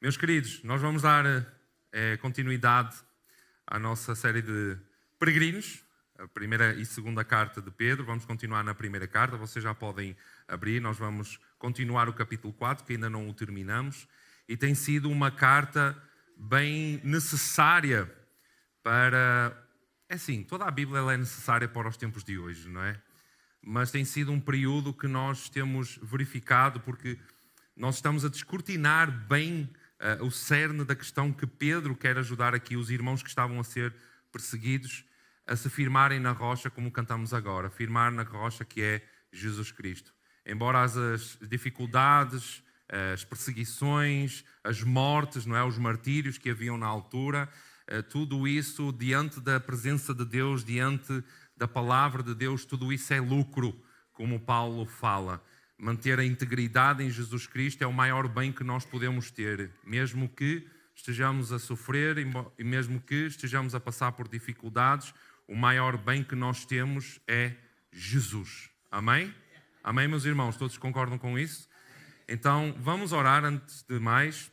Meus queridos, nós vamos dar continuidade à nossa série de peregrinos, a primeira e segunda carta de Pedro. Vamos continuar na primeira carta, vocês já podem abrir. Nós vamos continuar o capítulo 4, que ainda não o terminamos, e tem sido uma carta bem necessária para... É assim, toda a Bíblia ela é necessária para os tempos de hoje, não é? Mas tem sido um período que nós temos verificado, porque nós estamos a descortinar bem o cerne da questão que Pedro quer ajudar aqui os irmãos que estavam a ser perseguidos a se firmarem na rocha, como cantamos agora, firmar na rocha que é Jesus Cristo. Embora as dificuldades, as perseguições, as mortes, não é, os martírios que haviam na altura, tudo isso diante da presença de Deus, diante da palavra de Deus, tudo isso é lucro, como Paulo fala. Manter a integridade em Jesus Cristo é o maior bem que nós podemos ter, mesmo que estejamos a sofrer e mesmo que estejamos a passar por dificuldades, o maior bem que nós temos é Jesus. Amém? Amém, meus irmãos? Todos concordam com isso? Então, vamos orar antes de mais.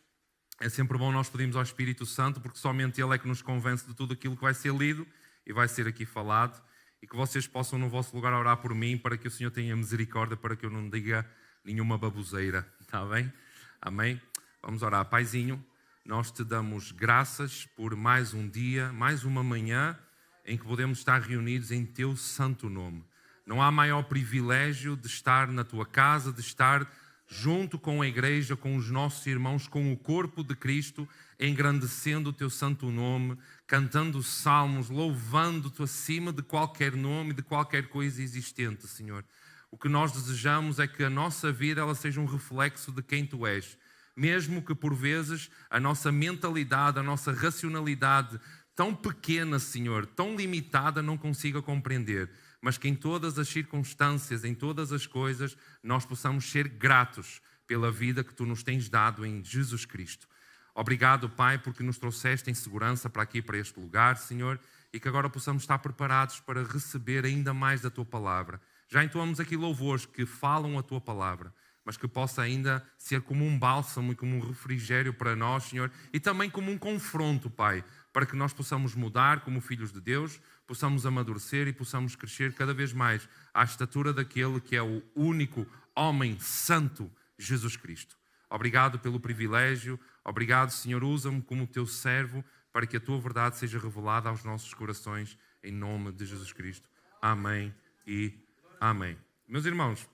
É sempre bom nós pedirmos ao Espírito Santo, porque somente Ele é que nos convence de tudo aquilo que vai ser lido e vai ser aqui falado. E que vocês possam no vosso lugar orar por mim, para que o Senhor tenha misericórdia, para que eu não diga nenhuma baboseira. Está bem? Amém? Vamos orar. Paizinho, nós te damos graças por mais um dia, mais uma manhã, em que podemos estar reunidos em teu santo nome. Não há maior privilégio de estar na tua casa, de estar junto com a igreja, com os nossos irmãos, com o corpo de Cristo, engrandecendo o teu santo nome, cantando salmos, louvando-te acima de qualquer nome, de qualquer coisa existente, Senhor. O que nós desejamos é que a nossa vida ela seja um reflexo de quem Tu és. Mesmo que por vezes a nossa mentalidade, a nossa racionalidade tão pequena, Senhor, tão limitada, não consiga compreender. Mas que em todas as circunstâncias, em todas as coisas, nós possamos ser gratos pela vida que Tu nos tens dado em Jesus Cristo. Obrigado, Pai, porque nos trouxeste em segurança para aqui, para este lugar, Senhor, e que agora possamos estar preparados para receber ainda mais da Tua Palavra. Já entoamos aqui louvores que falam a Tua Palavra, mas que possa ainda ser como um bálsamo e como um refrigério para nós, Senhor, e também como um confronto, Pai, para que nós possamos mudar como filhos de Deus, possamos amadurecer e possamos crescer cada vez mais à estatura daquele que é o único homem santo, Jesus Cristo. Obrigado pelo privilégio, obrigado, Senhor, usa-me como teu servo para que a tua verdade seja revelada aos nossos corações, em nome de Jesus Cristo. Amém e amém. Meus irmãos,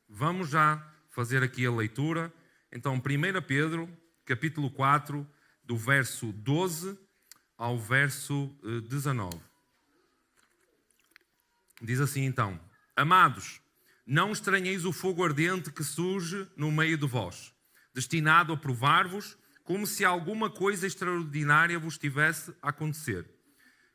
vamos já fazer aqui a leitura. Então, 1 Pedro, capítulo 4, do verso 12 ao verso 19. Diz assim então: Amados, não estranheis o fogo ardente que surge no meio de vós, destinado a provar-vos, como se alguma coisa extraordinária vos tivesse a acontecer.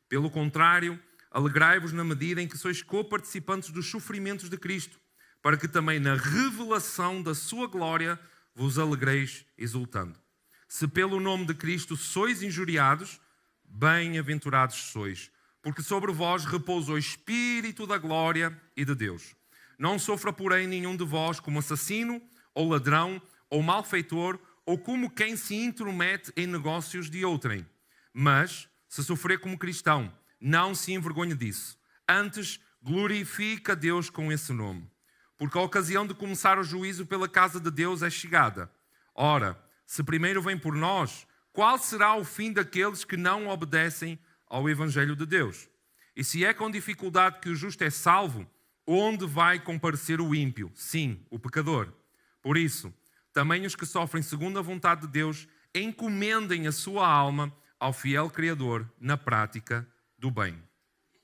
Pelo contrário, alegrai-vos na medida em que sois coparticipantes dos sofrimentos de Cristo, para que também na revelação da sua glória vos alegreis exultando. Se pelo nome de Cristo sois injuriados, bem-aventurados sois, porque sobre vós repousa o Espírito da glória e de Deus. Não sofra, porém, nenhum de vós como assassino, ou ladrão, ou malfeitor, ou como quem se intromete em negócios de outrem. Mas, se sofrer como cristão, não se envergonhe disso. Antes, glorifique a Deus com esse nome. Porque a ocasião de começar o juízo pela casa de Deus é chegada. Ora, se primeiro vem por nós, qual será o fim daqueles que não obedecem ao Evangelho de Deus? E se é com dificuldade que o justo é salvo, onde vai comparecer o ímpio? Sim, o pecador. Por isso, também os que sofrem segundo a vontade de Deus, encomendem a sua alma ao fiel Criador na prática do bem.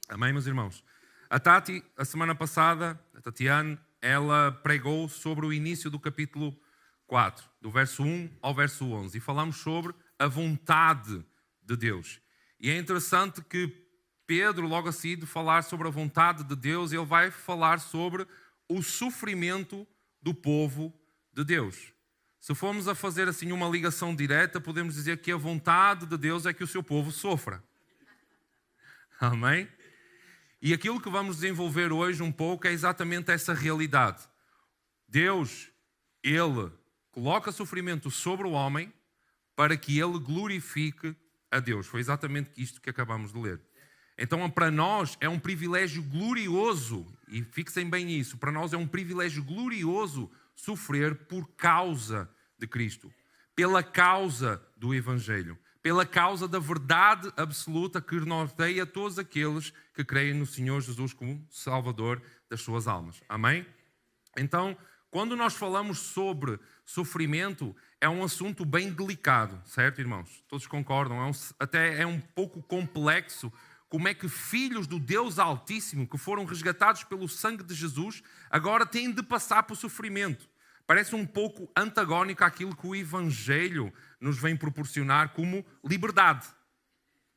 Amém, meus irmãos? A Tati, a semana passada, a Tatiane, ela pregou sobre o início do capítulo 4, do verso 1 ao verso 11, e falamos sobre a vontade de Deus. E é interessante que Pedro, logo a seguir de falar sobre a vontade de Deus, ele vai falar sobre o sofrimento do povo de Deus. Se formos a fazer assim uma ligação direta, podemos dizer que a vontade de Deus é que o seu povo sofra. Amém? E aquilo que vamos desenvolver hoje um pouco é exatamente essa realidade. Deus, Ele coloca sofrimento sobre o homem para que ele glorifique a Deus. Foi exatamente isto que acabamos de ler. Então, para nós é um privilégio glorioso, e fixem bem isso, para nós é um privilégio glorioso sofrer por causa de Cristo, pela causa do Evangelho, pela causa da verdade absoluta que norteia todos aqueles que creem no Senhor Jesus como Salvador das suas almas. Amém? Então, quando nós falamos sobre sofrimento, é um assunto bem delicado, certo, irmãos? Todos concordam? Até é um pouco complexo. Como é que filhos do Deus Altíssimo, que foram resgatados pelo sangue de Jesus, agora têm de passar por sofrimento? Parece um pouco antagónico àquilo que o Evangelho nos vem proporcionar como liberdade,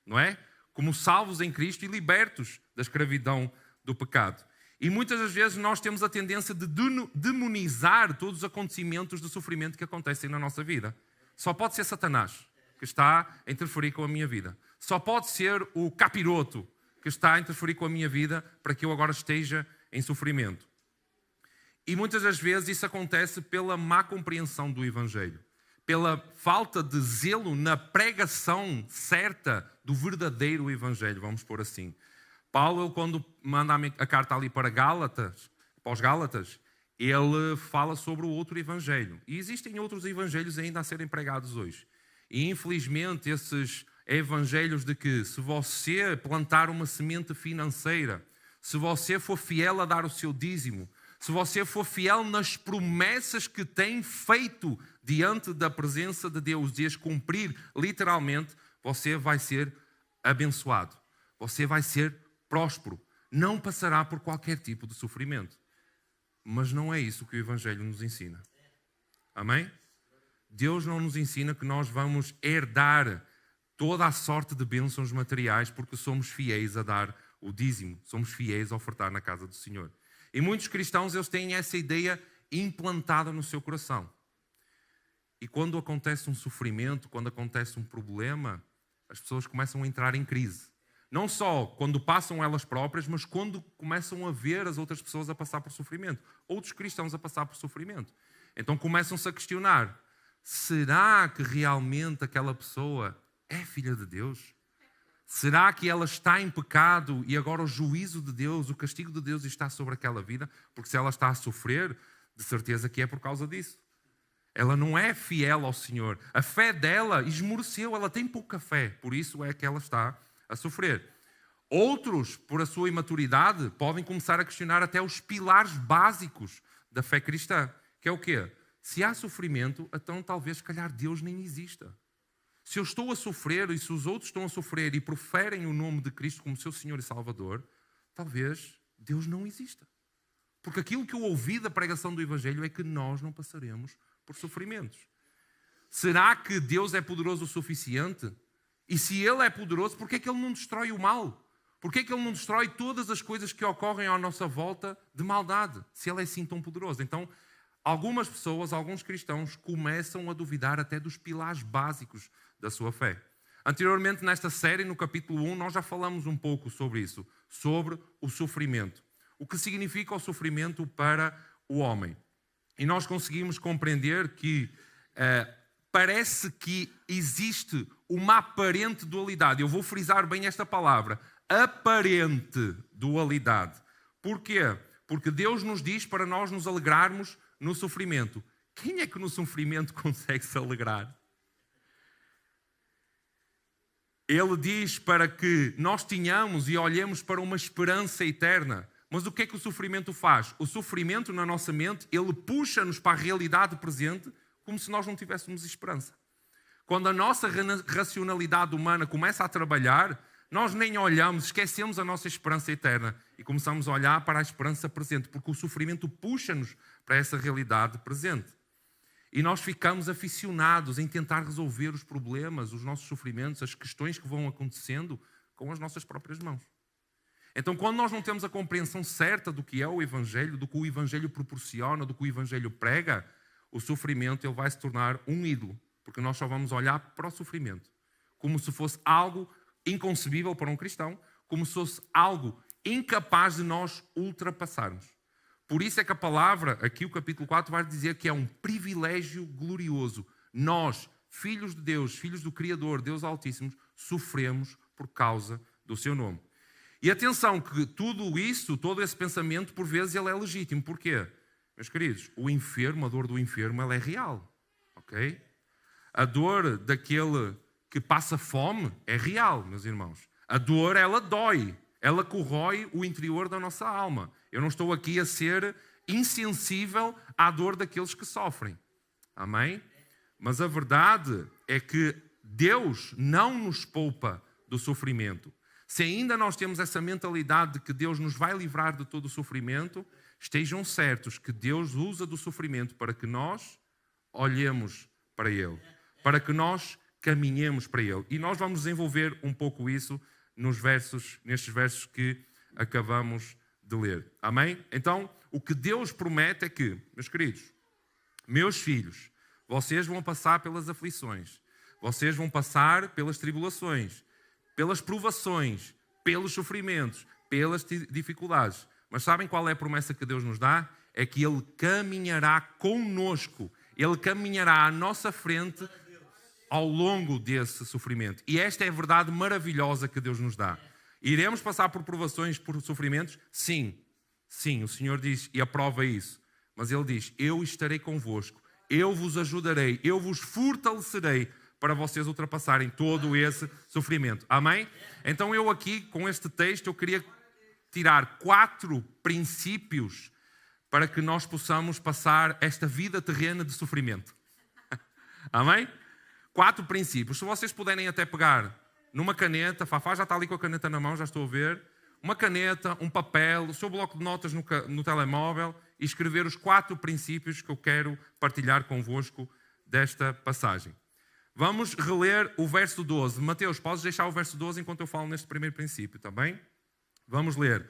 não é? Como salvos em Cristo e libertos da escravidão do pecado. E muitas das vezes nós temos a tendência de demonizar todos os acontecimentos de sofrimento que acontecem na nossa vida. Só pode ser Satanás que está a interferir com a minha vida. Só pode ser o capiroto que está a interferir com a minha vida para que eu agora esteja em sofrimento. E muitas das vezes isso acontece pela má compreensão do Evangelho, pela falta de zelo na pregação certa do verdadeiro Evangelho, vamos pôr assim. Paulo, quando manda a carta ali para os Gálatas, ele fala sobre o outro Evangelho. E existem outros Evangelhos ainda a serem pregados hoje. E infelizmente esses evangelhos de que se você plantar uma semente financeira, se você for fiel a dar o seu dízimo, se você for fiel nas promessas que tem feito diante da presença de Deus e as cumprir literalmente, você vai ser abençoado, você vai ser próspero, não passará por qualquer tipo de sofrimento. Mas não é isso que o Evangelho nos ensina. Amém? Deus não nos ensina que nós vamos herdar toda a sorte de bênçãos materiais porque somos fiéis a dar o dízimo, somos fiéis a ofertar na casa do Senhor. E muitos cristãos, eles têm essa ideia implantada no seu coração. E quando acontece um sofrimento, quando acontece um problema, as pessoas começam a entrar em crise. Não só quando passam elas próprias, mas quando começam a ver as outras pessoas a passar por sofrimento. Outros cristãos a passar por sofrimento. Então começam-se a questionar: será que realmente aquela pessoa é filha de Deus? Será que ela está em pecado e agora o juízo de Deus, o castigo de Deus está sobre aquela vida? Porque se ela está a sofrer, de certeza que é por causa disso. Ela não é fiel ao Senhor. A fé dela esmoreceu, ela tem pouca fé. Por isso é que ela está a sofrer. Outros, por a sua imaturidade, podem começar a questionar até os pilares básicos da fé cristã. Que é o quê? Se há sofrimento, então talvez, se calhar, Deus nem exista. Se eu estou a sofrer e se os outros estão a sofrer e proferem o nome de Cristo como seu Senhor e Salvador, talvez Deus não exista. Porque aquilo que eu ouvi da pregação do Evangelho é que nós não passaremos por sofrimentos. Será que Deus é poderoso o suficiente? E se Ele é poderoso, por que é que Ele não destrói o mal? Por que é que Ele não destrói todas as coisas que ocorrem à nossa volta de maldade? Se Ele é assim tão poderoso. Então, algumas pessoas, alguns cristãos, começam a duvidar até dos pilares básicos da sua fé. Anteriormente, nesta série, no capítulo 1, nós já falamos um pouco sobre isso, sobre o sofrimento. O que significa o sofrimento para o homem. E nós conseguimos compreender que parece que existe uma aparente dualidade. Eu vou frisar bem esta palavra, aparente dualidade. Porquê? Porque Deus nos diz para nós nos alegrarmos no sofrimento. Quem é que no sofrimento consegue se alegrar? Ele diz para que nós tenhamos e olhemos para uma esperança eterna. Mas o que é que o sofrimento faz? O sofrimento na nossa mente, ele puxa-nos para a realidade presente como se nós não tivéssemos esperança. Quando a nossa racionalidade humana começa a trabalhar, nós nem olhamos, esquecemos a nossa esperança eterna e começamos a olhar para a esperança presente, porque o sofrimento puxa-nos para essa realidade presente. E nós ficamos aficionados em tentar resolver os problemas, os nossos sofrimentos, as questões que vão acontecendo com as nossas próprias mãos. Então, quando nós não temos a compreensão certa do que é o Evangelho, do que o Evangelho proporciona, do que o Evangelho prega, o sofrimento ele vai se tornar um ídolo, porque nós só vamos olhar para o sofrimento como se fosse algo inconcebível para um cristão, como se fosse algo incapaz de nós ultrapassarmos. Por isso é que a palavra, aqui o capítulo 4, vai dizer que é um privilégio glorioso. Nós, filhos de Deus, filhos do Criador, Deus Altíssimo, sofremos por causa do seu nome. E atenção que tudo isso, todo esse pensamento, por vezes ele é legítimo. Porquê? Meus queridos, o enfermo, a dor do enfermo, ela é real. Ok? A dor daquele que passa fome é real, meus irmãos. A dor, ela dói. Ela corrói o interior da nossa alma. Eu não estou aqui a ser insensível à dor daqueles que sofrem. Amém? Mas a verdade é que Deus não nos poupa do sofrimento. Se ainda nós temos essa mentalidade de que Deus nos vai livrar de todo o sofrimento, estejam certos que Deus usa do sofrimento para que nós olhemos para Ele, para que nós caminhemos para Ele. E nós vamos desenvolver um pouco isso nestes versos que acabamos de ler. Amém? Então, o que Deus promete é que, meus queridos, meus filhos, vocês vão passar pelas aflições, vocês vão passar pelas tribulações, pelas provações, pelos sofrimentos, pelas dificuldades. Mas sabem qual é a promessa que Deus nos dá? É que Ele caminhará conosco, Ele caminhará à nossa frente ao longo desse sofrimento. E esta é a verdade maravilhosa que Deus nos dá. Iremos passar por provações, por sofrimentos? Sim. Sim, o Senhor diz e aprova isso. Mas Ele diz, eu estarei convosco, eu vos ajudarei, eu vos fortalecerei para vocês ultrapassarem todo esse sofrimento. Amém? Então eu aqui, com este texto, eu queria tirar 4 princípios para que nós possamos passar esta vida terrena de sofrimento. Amém? 4 princípios. Se vocês puderem até pegar numa caneta, Fafá já está ali com a caneta na mão, já estou a ver, uma caneta, um papel, o seu bloco de notas no telemóvel e escrever os 4 princípios que eu quero partilhar convosco desta passagem. Vamos reler o verso 12. Mateus, podes deixar o verso 12 enquanto eu falo neste primeiro princípio, está bem? Vamos ler.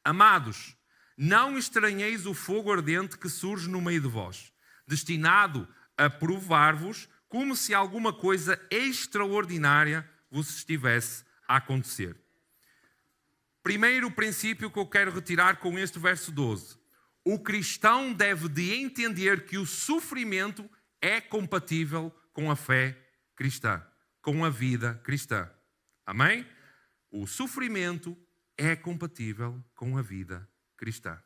Amados, não estranheis o fogo ardente que surge no meio de vós, destinado a provar-vos como se alguma coisa extraordinária vos estivesse a acontecer. Primeiro princípio que eu quero retirar com este verso 12. O cristão deve de entender que o sofrimento é compatível com a fé cristã, com a vida cristã. Amém? O sofrimento é compatível com a vida cristã.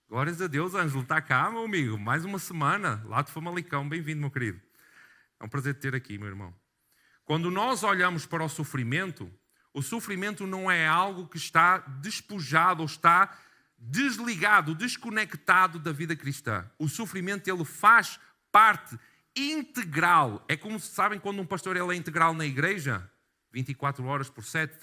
Glórias a Deus, Ângelo. Está cá, meu amigo. Mais uma semana lá de Famalicão. Bem-vindo, meu querido. É um prazer te ter aqui, meu irmão. Quando nós olhamos para o sofrimento não é algo que está despojado ou está desligado, desconectado da vida cristã. O sofrimento, ele faz parte integral. É como sabem quando um pastor ele é integral na igreja, 24 horas por 7,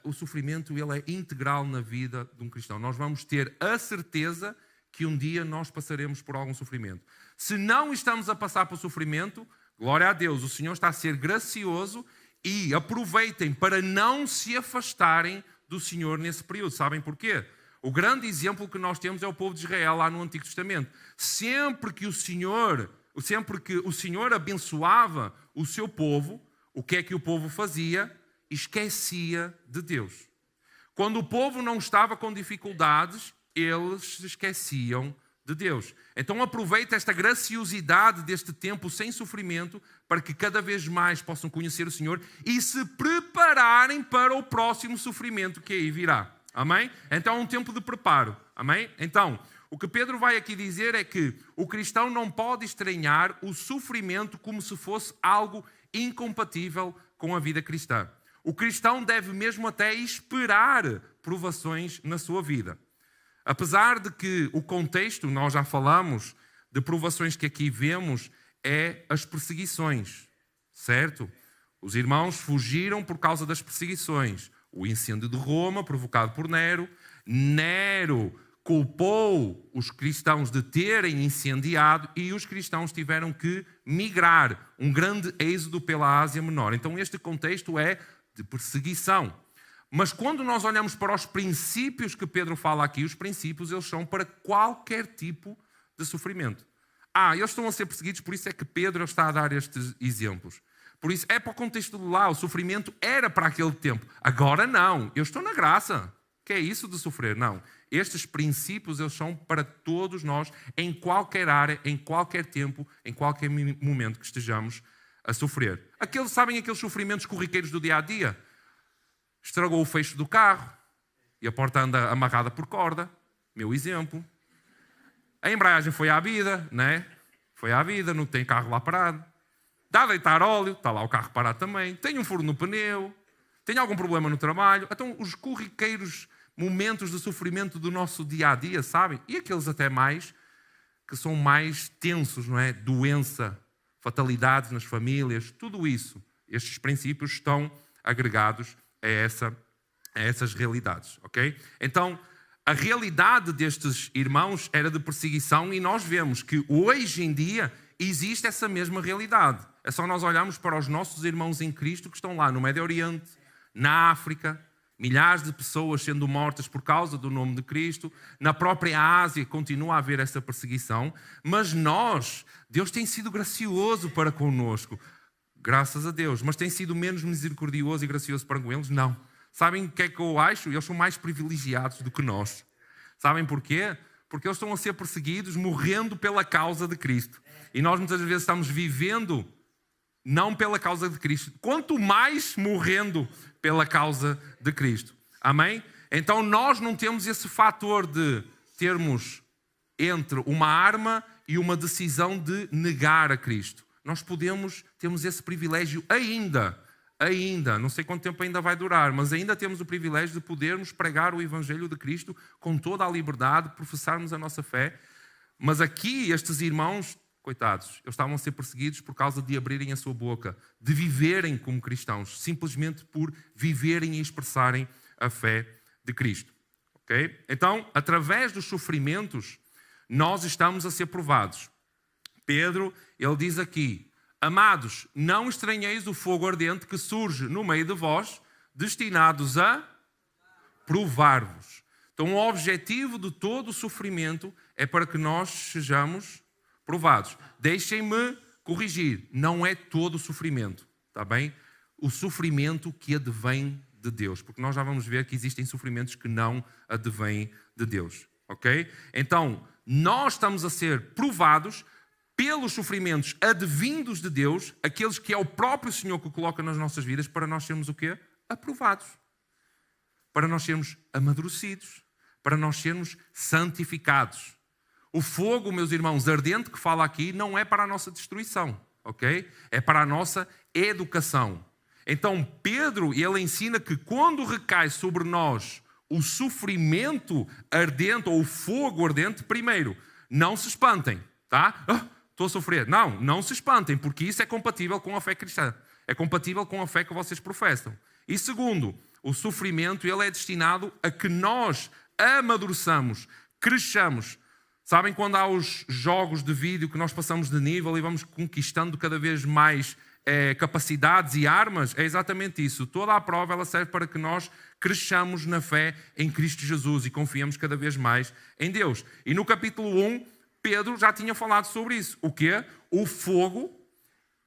o sofrimento ele é integral na vida de um cristão. Nós vamos ter a certeza que um dia nós passaremos por algum sofrimento. Se não estamos a passar por sofrimento, glória a Deus, o Senhor está a ser gracioso e aproveitem para não se afastarem do Senhor nesse período. Sabem porquê? O grande exemplo que nós temos é o povo de Israel lá no Antigo Testamento. Sempre que o Senhor abençoava o seu povo, o que é que o povo fazia? Esquecia de Deus. Quando o povo não estava com dificuldades, eles se esqueciam de Deus. Então aproveita esta graciosidade deste tempo sem sofrimento para que cada vez mais possam conhecer o Senhor e se prepararem para o próximo sofrimento que aí virá. Amém? Então é um tempo de preparo. Amém? Então, o que Pedro vai aqui dizer é que o cristão não pode estranhar o sofrimento como se fosse algo incompatível com a vida cristã. O cristão deve mesmo até esperar provações na sua vida. Apesar de que o contexto, nós já falamos de provações que aqui vemos, é as perseguições, certo? Os irmãos fugiram por causa das perseguições. O incêndio de Roma, provocado por Nero. Nero culpou os cristãos de terem incendiado e os cristãos tiveram que migrar. Um grande êxodo pela Ásia Menor. Então este contexto é de perseguição. Mas quando nós olhamos para os princípios que Pedro fala aqui, os princípios eles são para qualquer tipo de sofrimento. Eles estão a ser perseguidos, por isso é que Pedro está a dar estes exemplos. Por isso é para o contexto de lá, o sofrimento era para aquele tempo. Agora não, eu estou na graça. Que é isso de sofrer? Não. Estes princípios eles são para todos nós, em qualquer área, em qualquer tempo, em qualquer momento que estejamos a sofrer. Sabem aqueles sofrimentos corriqueiros do dia-a-dia? Estragou o fecho do carro e a porta anda amarrada por corda. Meu exemplo. A embreagem foi à vida, né? Foi à vida, não tem carro lá parado. Dá a deitar óleo, está lá o carro parado também. Tem um furo no pneu. Tem algum problema no trabalho. Então, os corriqueiros momentos de sofrimento do nosso dia-a-dia, sabem? E aqueles até mais, que são mais tensos, não é? Doença, fatalidades nas famílias, tudo isso. Estes princípios estão agregados a essas realidades, ok? Então, a realidade destes irmãos era de perseguição e nós vemos que hoje em dia existe essa mesma realidade. É só nós olharmos para os nossos irmãos em Cristo que estão lá no Médio Oriente, na África, milhares de pessoas sendo mortas por causa do nome de Cristo. Na própria Ásia continua a haver essa perseguição, mas Deus tem sido gracioso para connosco, graças a Deus, mas tem sido menos misericordioso e gracioso para com eles? Não. Sabem o que é que eu acho? Eles são mais privilegiados do que nós. Sabem porquê? Porque eles estão a ser perseguidos, morrendo pela causa de Cristo. E nós muitas vezes estamos vivendo não pela causa de Cristo. Quanto mais morrendo pela causa de Cristo. Amém? Então nós não temos esse fator de termos entre uma arma e uma decisão de negar a Cristo. Nós temos esse privilégio ainda, não sei quanto tempo ainda vai durar, mas ainda temos o privilégio de podermos pregar o Evangelho de Cristo com toda a liberdade, professarmos a nossa fé. Mas aqui estes irmãos, coitados, eles estavam a ser perseguidos por causa de abrirem a sua boca, de viverem como cristãos, simplesmente por viverem e expressarem a fé de Cristo. Okay? Então, através dos sofrimentos, nós estamos a ser provados. Pedro, ele diz aqui: amados, não estranheis o fogo ardente que surge no meio de vós, destinados a provar-vos. Então, o objetivo de todo o sofrimento é para que nós sejamos provados. Deixem-me corrigir, não é todo o sofrimento, está bem? O sofrimento que advém de Deus, porque nós já vamos ver que existem sofrimentos que não advêm de Deus, ok? Então, nós estamos a ser provados pelos sofrimentos advindos de Deus, aqueles que é o próprio Senhor que coloca nas nossas vidas, para nós sermos o quê? Aprovados. Para nós sermos amadurecidos. Para nós sermos santificados. O fogo, meus irmãos, ardente que fala aqui, não é para a nossa destruição, ok? É para a nossa educação. Então, Pedro, ele ensina que quando recai sobre nós o sofrimento ardente ou o fogo ardente, primeiro, não se espantem, tá? Estou a sofrer. Não se espantem, porque isso é compatível com a fé cristã. É compatível com a fé que vocês professam. E segundo, o sofrimento ele é destinado a que nós amadureçamos, cresçamos. Sabem quando há os jogos de vídeo que nós passamos de nível e vamos conquistando cada vez mais capacidades e armas? É exatamente isso. Toda a prova ela serve para que nós cresçamos na fé em Cristo Jesus e confiemos cada vez mais em Deus. E no capítulo 1, Pedro já tinha falado sobre isso. O quê? O fogo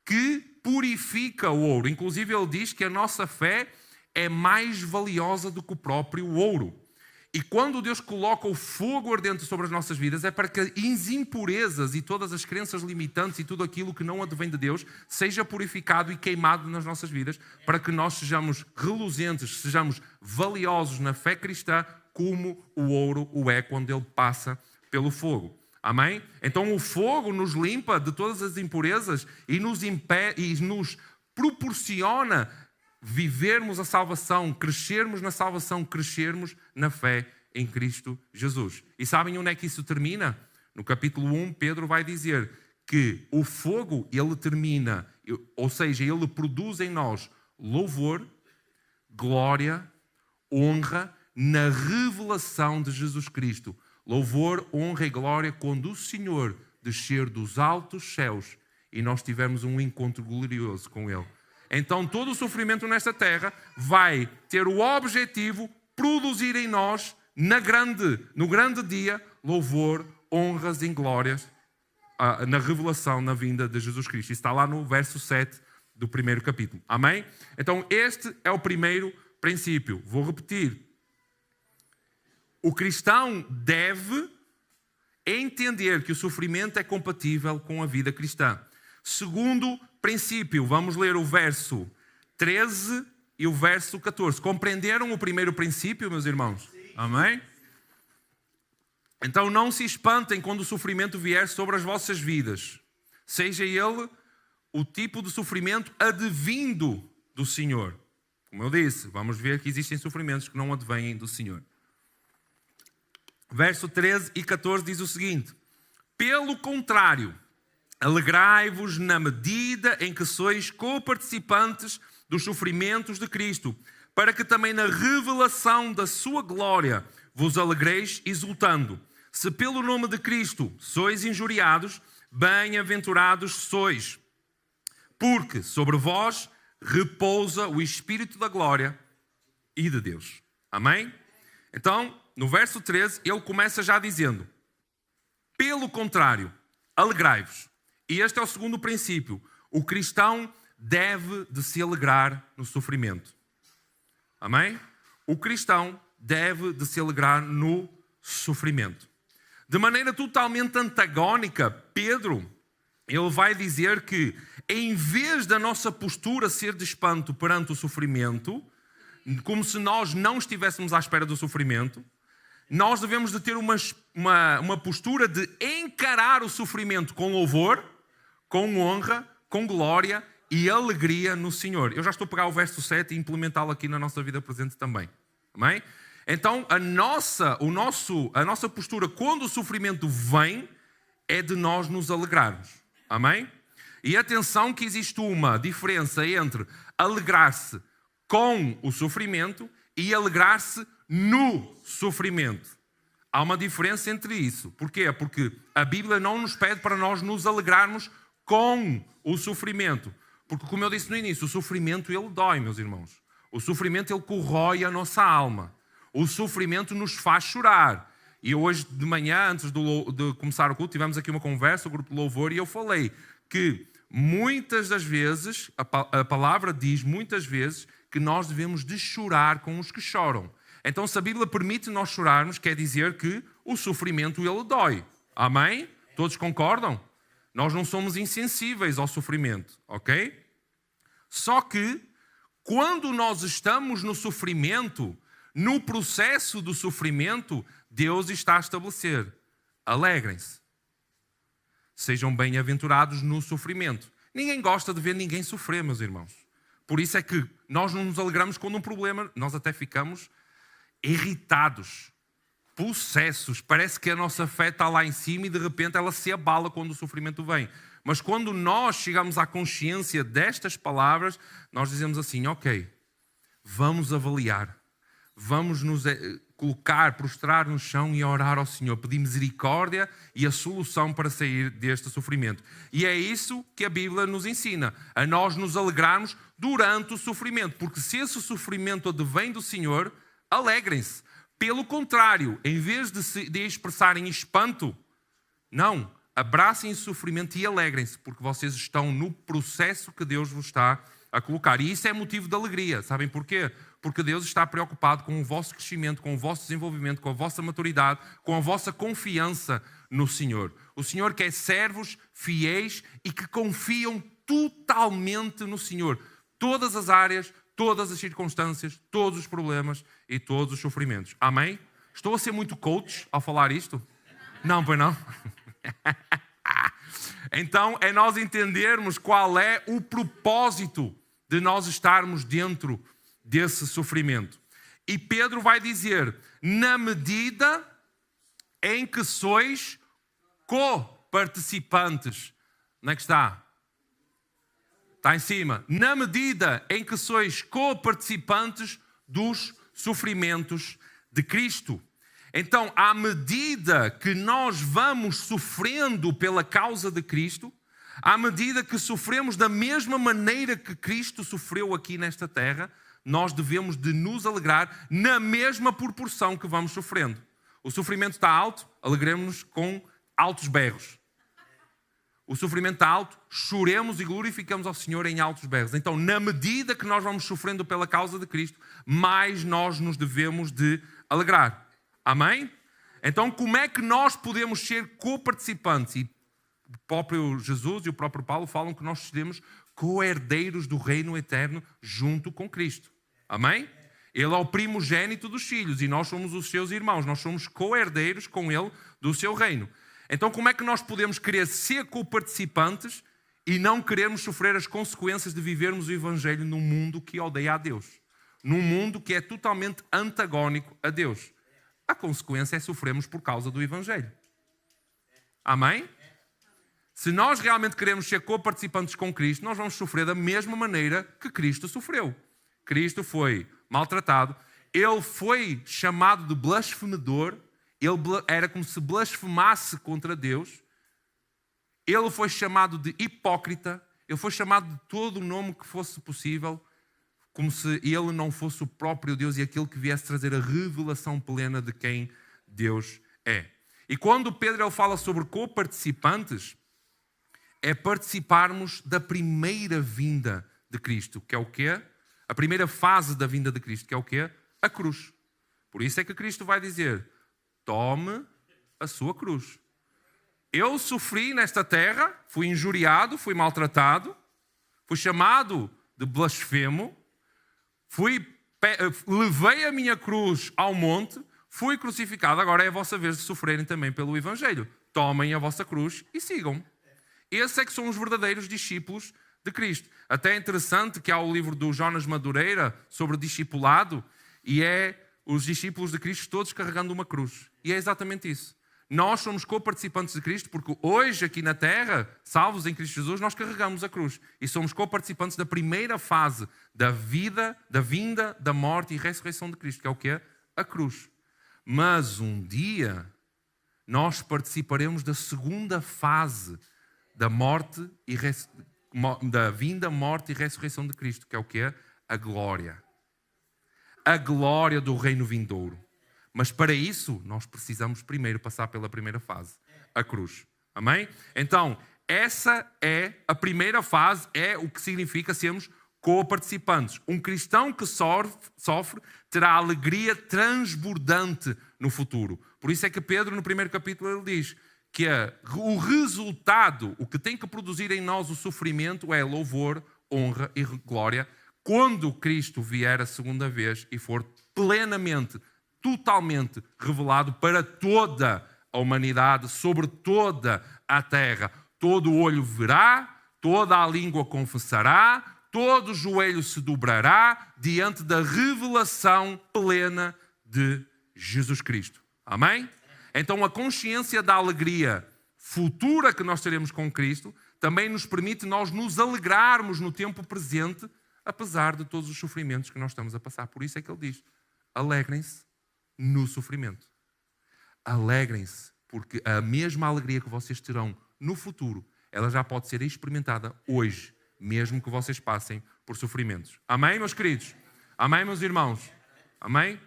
que purifica o ouro. Inclusive ele diz que a nossa fé é mais valiosa do que o próprio ouro. E quando Deus coloca o fogo ardente sobre as nossas vidas, é para que as impurezas e todas as crenças limitantes e tudo aquilo que não advém de Deus seja purificado e queimado nas nossas vidas, para que nós sejamos reluzentes, sejamos valiosos na fé cristã, como o ouro o é quando ele passa pelo fogo. Amém? Então o fogo nos limpa de todas as impurezas e nos proporciona vivermos a salvação, crescermos na salvação, crescermos na fé em Cristo Jesus. E sabem onde é que isso termina? No capítulo 1, Pedro vai dizer que o fogo, ele termina, ou seja, ele produz em nós louvor, glória, honra na revelação de Jesus Cristo. Louvor, honra e glória quando o Senhor descer dos altos céus e nós tivermos um encontro glorioso com Ele. Então todo o sofrimento nesta terra vai ter o objetivo de produzir em nós, no grande dia, louvor, honras e glórias na revelação, na vinda de Jesus Cristo. Isso está lá no verso 7 do primeiro capítulo. Amém? Então este é o primeiro princípio. Vou repetir. O cristão deve entender que o sofrimento é compatível com a vida cristã. Segundo princípio, vamos ler o verso 13 e o verso 14. Compreenderam o primeiro princípio, meus irmãos? Sim. Amém? Então não se espantem quando o sofrimento vier sobre as vossas vidas. Seja ele o tipo de sofrimento advindo do Senhor. Como eu disse, vamos ver que existem sofrimentos que não advêm do Senhor. Verso 13 e 14 diz o seguinte: pelo contrário, alegrai-vos na medida em que sois coparticipantes dos sofrimentos de Cristo, para que também na revelação da sua glória vos alegreis exultando. Se pelo nome de Cristo sois injuriados, bem-aventurados sois, porque sobre vós repousa o Espírito da glória e de Deus. Amém? Então, no verso 13, ele começa já dizendo: pelo contrário, alegrai-vos. E este é o segundo princípio. O cristão deve de se alegrar no sofrimento. Amém? O cristão deve de se alegrar no sofrimento. De maneira totalmente antagónica, Pedro, ele vai dizer que, em vez da nossa postura ser de espanto perante o sofrimento, como se nós não estivéssemos à espera do sofrimento, nós devemos de ter uma postura de encarar o sofrimento com louvor, com honra, com glória e alegria no Senhor. Eu já estou a pegar o verso 7 e implementá-lo aqui na nossa vida presente também. Amém? Então, a nossa postura quando o sofrimento vem é de nós nos alegrarmos. Amém? E atenção que existe uma diferença entre alegrar-se com o sofrimento e alegrar-se no sofrimento. Há uma diferença entre isso. Porquê? Porque a Bíblia não nos pede para nós nos alegrarmos com o sofrimento. Porque, como eu disse no início, o sofrimento ele dói, meus irmãos. O sofrimento ele corrói a nossa alma. O sofrimento nos faz chorar. E hoje de manhã, antes de começar o culto, tivemos aqui uma conversa, o grupo de louvor, e eu falei que muitas das vezes, a palavra diz muitas vezes, que nós devemos de chorar com os que choram. Então, se a Bíblia permite nós chorarmos, quer dizer que o sofrimento ele dói. Amém? Todos concordam? Nós não somos insensíveis ao sofrimento, ok? Só que, quando nós estamos no sofrimento, no processo do sofrimento, Deus está a estabelecer: alegrem-se. Sejam bem-aventurados no sofrimento. Ninguém gosta de ver ninguém sofrer, meus irmãos. Por isso é que nós não nos alegramos quando um problema, nós até ficamos irritados, possessos. Parece que a nossa fé está lá em cima e de repente ela se abala quando o sofrimento vem. Mas quando nós chegamos à consciência destas palavras, nós dizemos assim: ok, vamos avaliar. Vamos nos colocar, prostrar no chão e orar ao Senhor, pedir misericórdia e a solução para sair deste sofrimento. E é isso que a Bíblia nos ensina, a nós nos alegrarmos durante o sofrimento, porque se esse sofrimento advém do Senhor, alegrem-se. Pelo contrário, em vez de expressarem espanto, não, abracem o sofrimento e alegrem-se, porque vocês estão no processo que Deus vos está a colocar. E isso é motivo de alegria. Sabem porquê? Porque Deus está preocupado com o vosso crescimento, com o vosso desenvolvimento, com a vossa maturidade, com a vossa confiança no Senhor. O Senhor quer servos fiéis e que confiam totalmente no Senhor. Todas as áreas, todas as circunstâncias, todos os problemas e todos os sofrimentos. Amém? Estou a ser muito coach ao falar isto? Não, pois não? Então, é nós entendermos qual é o propósito de nós estarmos dentro desse sofrimento. E Pedro vai dizer: na medida em que sois co-participantes. Onde é que está? Está em cima. Na medida em que sois co-participantes dos sofrimentos de Cristo. Então, à medida que nós vamos sofrendo pela causa de Cristo, à medida que sofremos da mesma maneira que Cristo sofreu aqui nesta terra, nós devemos de nos alegrar na mesma proporção que vamos sofrendo. O sofrimento está alto, alegremos-nos com altos berros. O sofrimento está alto, choremos e glorificamos ao Senhor em altos berros. Então, na medida que nós vamos sofrendo pela causa de Cristo, mais nós nos devemos de alegrar. Amém? Então, como é que nós podemos ser co-participantes? E o próprio Jesus e o próprio Paulo falam que nós seremos co-herdeiros do reino eterno junto com Cristo. Amém? Ele é o primogênito dos filhos e nós somos os seus irmãos. Nós somos co-herdeiros com ele do seu reino. Então como é que nós podemos querer ser co-participantes e não querermos sofrer as consequências de vivermos o Evangelho num mundo que odeia a Deus? Num mundo que é totalmente antagónico a Deus. A consequência é sofrermos por causa do Evangelho. Amém? Se nós realmente queremos ser co-participantes com Cristo, nós vamos sofrer da mesma maneira que Cristo sofreu. Cristo foi maltratado, ele foi chamado de blasfemador, ele era como se blasfemasse contra Deus, ele foi chamado de hipócrita, ele foi chamado de todo o nome que fosse possível, como se ele não fosse o próprio Deus e aquele que viesse trazer a revelação plena de quem Deus é. E quando Pedro ele fala sobre co-participantes, é participarmos da primeira vinda de Cristo, que é o quê? A primeira fase da vinda de Cristo, que é o quê? A cruz. Por isso é que Cristo vai dizer, tome a sua cruz. Eu sofri nesta terra, fui injuriado, fui maltratado, fui chamado de blasfemo, levei a minha cruz ao monte, fui crucificado, agora é a vossa vez de sofrerem também pelo Evangelho. Tomem a vossa cruz e sigam. Esses é que são os verdadeiros discípulos de Cristo. Até é interessante que há o livro do Jonas Madureira sobre discipulado e é os discípulos de Cristo todos carregando uma cruz. E é exatamente isso. Nós somos co-participantes de Cristo porque hoje aqui na terra, salvos em Cristo Jesus, nós carregamos a cruz. E somos co-participantes da primeira fase da vida, da vinda, da morte e ressurreição de Cristo, que é o quê? A cruz. Mas um dia nós participaremos da segunda fase da morte e da vinda, morte e ressurreição de Cristo, que é o quê? A glória. A glória do reino vindouro. Mas para isso, nós precisamos primeiro passar pela primeira fase, a cruz. Amém? Então, essa é a primeira fase, é o que significa sermos co-participantes. Um cristão que sofre terá alegria transbordante no futuro. Por isso é que Pedro, no primeiro capítulo, ele diz que o resultado, o que tem que produzir em nós o sofrimento é louvor, honra e glória quando Cristo vier a segunda vez e for plenamente, totalmente revelado para toda a humanidade, sobre toda a terra. Todo olho verá, toda a língua confessará, todo joelho se dobrará diante da revelação plena de Jesus Cristo. Amém? Então a consciência da alegria futura que nós teremos com Cristo também nos permite nós nos alegrarmos no tempo presente, apesar de todos os sofrimentos que nós estamos a passar. Por isso é que ele diz, alegrem-se no sofrimento. Alegrem-se, porque a mesma alegria que vocês terão no futuro, ela já pode ser experimentada hoje, mesmo que vocês passem por sofrimentos. Amém, meus queridos? Amém, meus irmãos? Amém?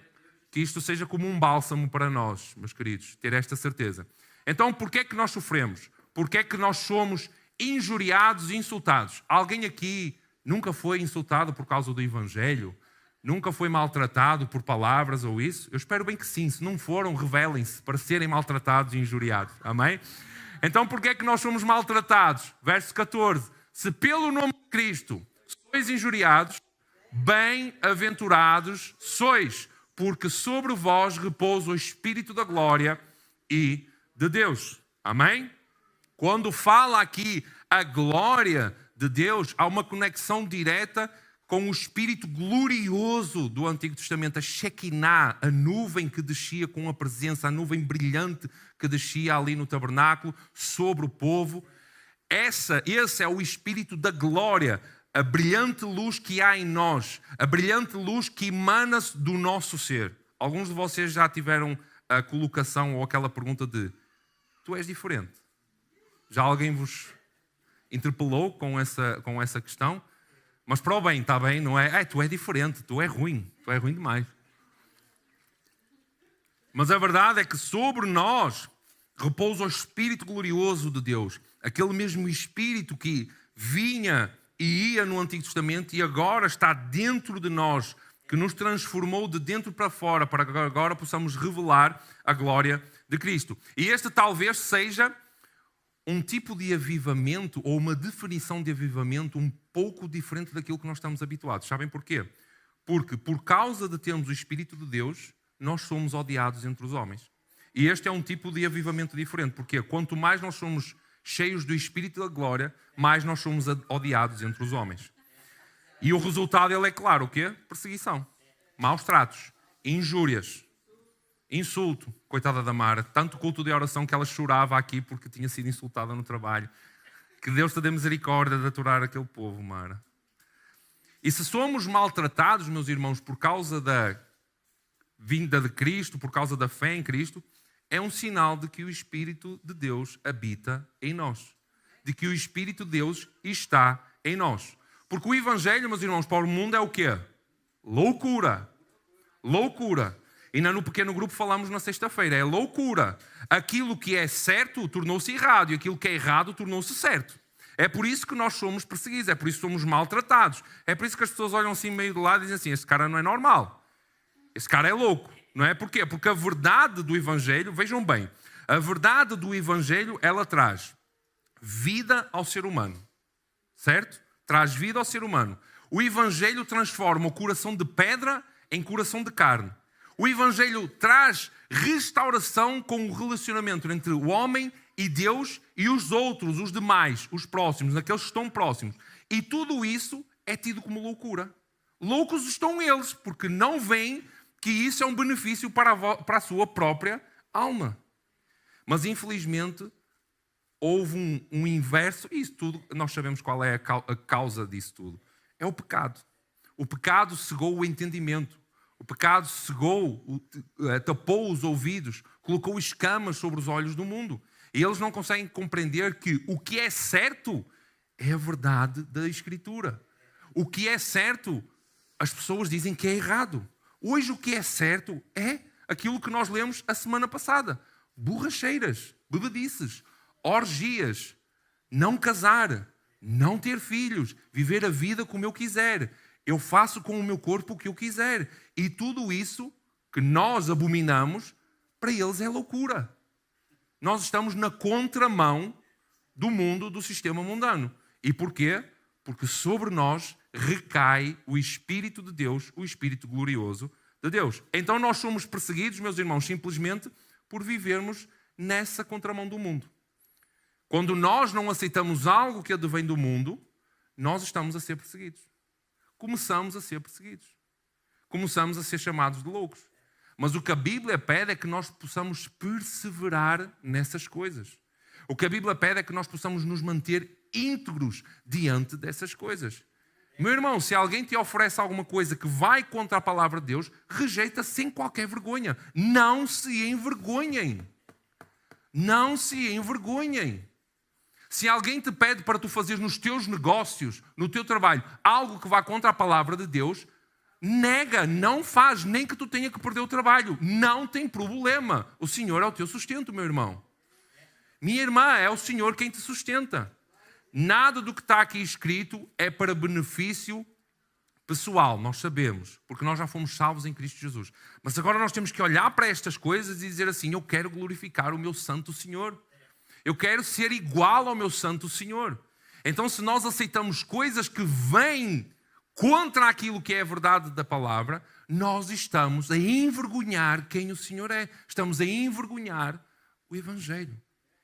Que isto seja como um bálsamo para nós, meus queridos, ter esta certeza. Então, porquê é que nós sofremos? Porquê é que nós somos injuriados e insultados? Alguém aqui nunca foi insultado por causa do Evangelho? Nunca foi maltratado por palavras ou isso? Eu espero bem que sim. Se não foram, revelem-se para serem maltratados e injuriados. Amém? Então, porquê é que nós somos maltratados? Verso 14. Se pelo nome de Cristo sois injuriados, bem-aventurados sois, porque sobre vós repousa o Espírito da glória e de Deus. Amém? Quando fala aqui a glória de Deus, há uma conexão direta com o Espírito glorioso do Antigo Testamento, a Shekinah, a nuvem que descia com a presença, a nuvem brilhante que descia ali no tabernáculo sobre o povo. Esse é o Espírito da glória, a brilhante luz que há em nós, a brilhante luz que emana do nosso ser. Alguns de vocês já tiveram a colocação ou aquela pergunta de tu és diferente. Já alguém vos interpelou com essa questão? Mas para o bem, está bem? Não é? Tu é diferente, tu é ruim demais. Mas a verdade é que sobre nós repousa o Espírito glorioso de Deus. Aquele mesmo Espírito que vinha e ia no Antigo Testamento e agora está dentro de nós, que nos transformou de dentro para fora, para que agora possamos revelar a glória de Cristo. E este talvez seja um tipo de avivamento ou uma definição de avivamento um pouco diferente daquilo que nós estamos habituados. Sabem porquê? Porque por causa de termos o Espírito de Deus, nós somos odiados entre os homens. E este é um tipo de avivamento diferente. Porque quanto mais nós somos cheios do Espírito da glória, mais nós somos odiados entre os homens. E o resultado ele é claro, o quê? Perseguição, maus tratos, injúrias, insulto. Coitada da Mara, tanto culto de oração que ela chorava aqui porque tinha sido insultada no trabalho. Que Deus te dê misericórdia de aturar aquele povo, Mara. E se somos maltratados, meus irmãos, por causa da vinda de Cristo, por causa da fé em Cristo, é um sinal de que o Espírito de Deus habita em nós. De que o Espírito de Deus está em nós. Porque o Evangelho, meus irmãos, para o mundo é o quê? Loucura. Loucura. E no pequeno grupo falamos na sexta-feira. É loucura. Aquilo que é certo tornou-se errado. E aquilo que é errado tornou-se certo. É por isso que nós somos perseguidos. É por isso que somos maltratados. É por isso que as pessoas olham assim meio de lado e dizem assim, esse cara não é normal. Esse cara é louco. Não é? Porquê? Porque a verdade do Evangelho, vejam bem, a verdade do Evangelho, ela traz vida ao ser humano. Certo? Traz vida ao ser humano. O Evangelho transforma o coração de pedra em coração de carne. O Evangelho traz restauração com o relacionamento entre o homem e Deus e os outros, os demais, os próximos, aqueles que estão próximos. E tudo isso é tido como loucura. Loucos estão eles, porque não veem que isso é um benefício para a sua própria alma. Mas, infelizmente, houve um inverso, e isso tudo, nós sabemos qual é a causa disso tudo. É o pecado. O pecado cegou o entendimento. O pecado cegou, tapou os ouvidos, colocou escamas sobre os olhos do mundo. E eles não conseguem compreender que o que é certo é a verdade da Escritura. O que é certo, as pessoas dizem que é errado. Hoje o que é certo é aquilo que nós lemos a semana passada. Borracheiras, bebedices, orgias, não casar, não ter filhos, viver a vida como eu quiser. Eu faço com o meu corpo o que eu quiser. E tudo isso que nós abominamos, para eles é loucura. Nós estamos na contramão do mundo, do sistema mundano. E porquê? Porque sobre nós recai o Espírito de Deus, o Espírito glorioso de Deus. Então nós somos perseguidos, meus irmãos, simplesmente por vivermos nessa contramão do mundo. Quando nós não aceitamos algo que advém do mundo, nós estamos a ser perseguidos. Começamos a ser perseguidos. Começamos a ser chamados de loucos. Mas o que a Bíblia pede é que nós possamos perseverar nessas coisas. O que a Bíblia pede é que nós possamos nos manter íntegros diante dessas coisas. Meu irmão, se alguém te oferece alguma coisa que vai contra a palavra de Deus, rejeita sem qualquer vergonha. Não se envergonhem. Não se envergonhem. Se alguém te pede para tu fazeres nos teus negócios, no teu trabalho, algo que vá contra a palavra de Deus, nega, não faz, nem que tu tenha que perder o trabalho. Não tem problema. O Senhor é o teu sustento, meu irmão. Minha irmã, é o Senhor quem te sustenta. Nada do que está aqui escrito é para benefício pessoal, nós sabemos, porque nós já fomos salvos em Cristo Jesus. Mas agora nós temos que olhar para estas coisas e dizer assim, eu quero glorificar o meu santo Senhor. Eu quero ser igual ao meu santo Senhor. Então, se nós aceitamos coisas que vêm contra aquilo que é a verdade da palavra, nós estamos a envergonhar quem o Senhor é. Estamos a envergonhar o Evangelho.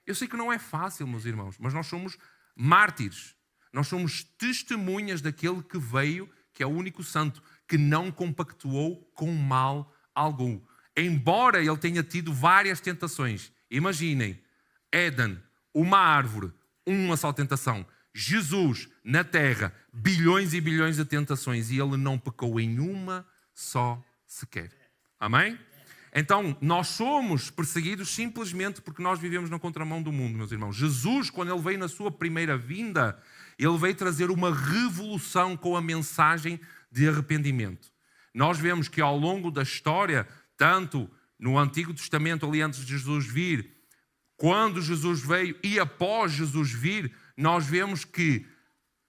Eu sei que não é fácil, meus irmãos, mas nós somos mártires. Nós somos testemunhas daquele que veio, que é o único santo, que não compactuou com mal algum. Embora ele tenha tido várias tentações. Imaginem, Éden, uma árvore, uma só tentação. Jesus, na terra, bilhões e bilhões de tentações, e ele não pecou em uma só sequer. Amém? Então, nós somos perseguidos simplesmente porque nós vivemos na contramão do mundo, meus irmãos. Jesus, quando ele veio na sua primeira vinda, ele veio trazer uma revolução com a mensagem de arrependimento. Nós vemos que ao longo da história, tanto no Antigo Testamento, ali antes de Jesus vir, quando Jesus veio e após Jesus vir, nós vemos que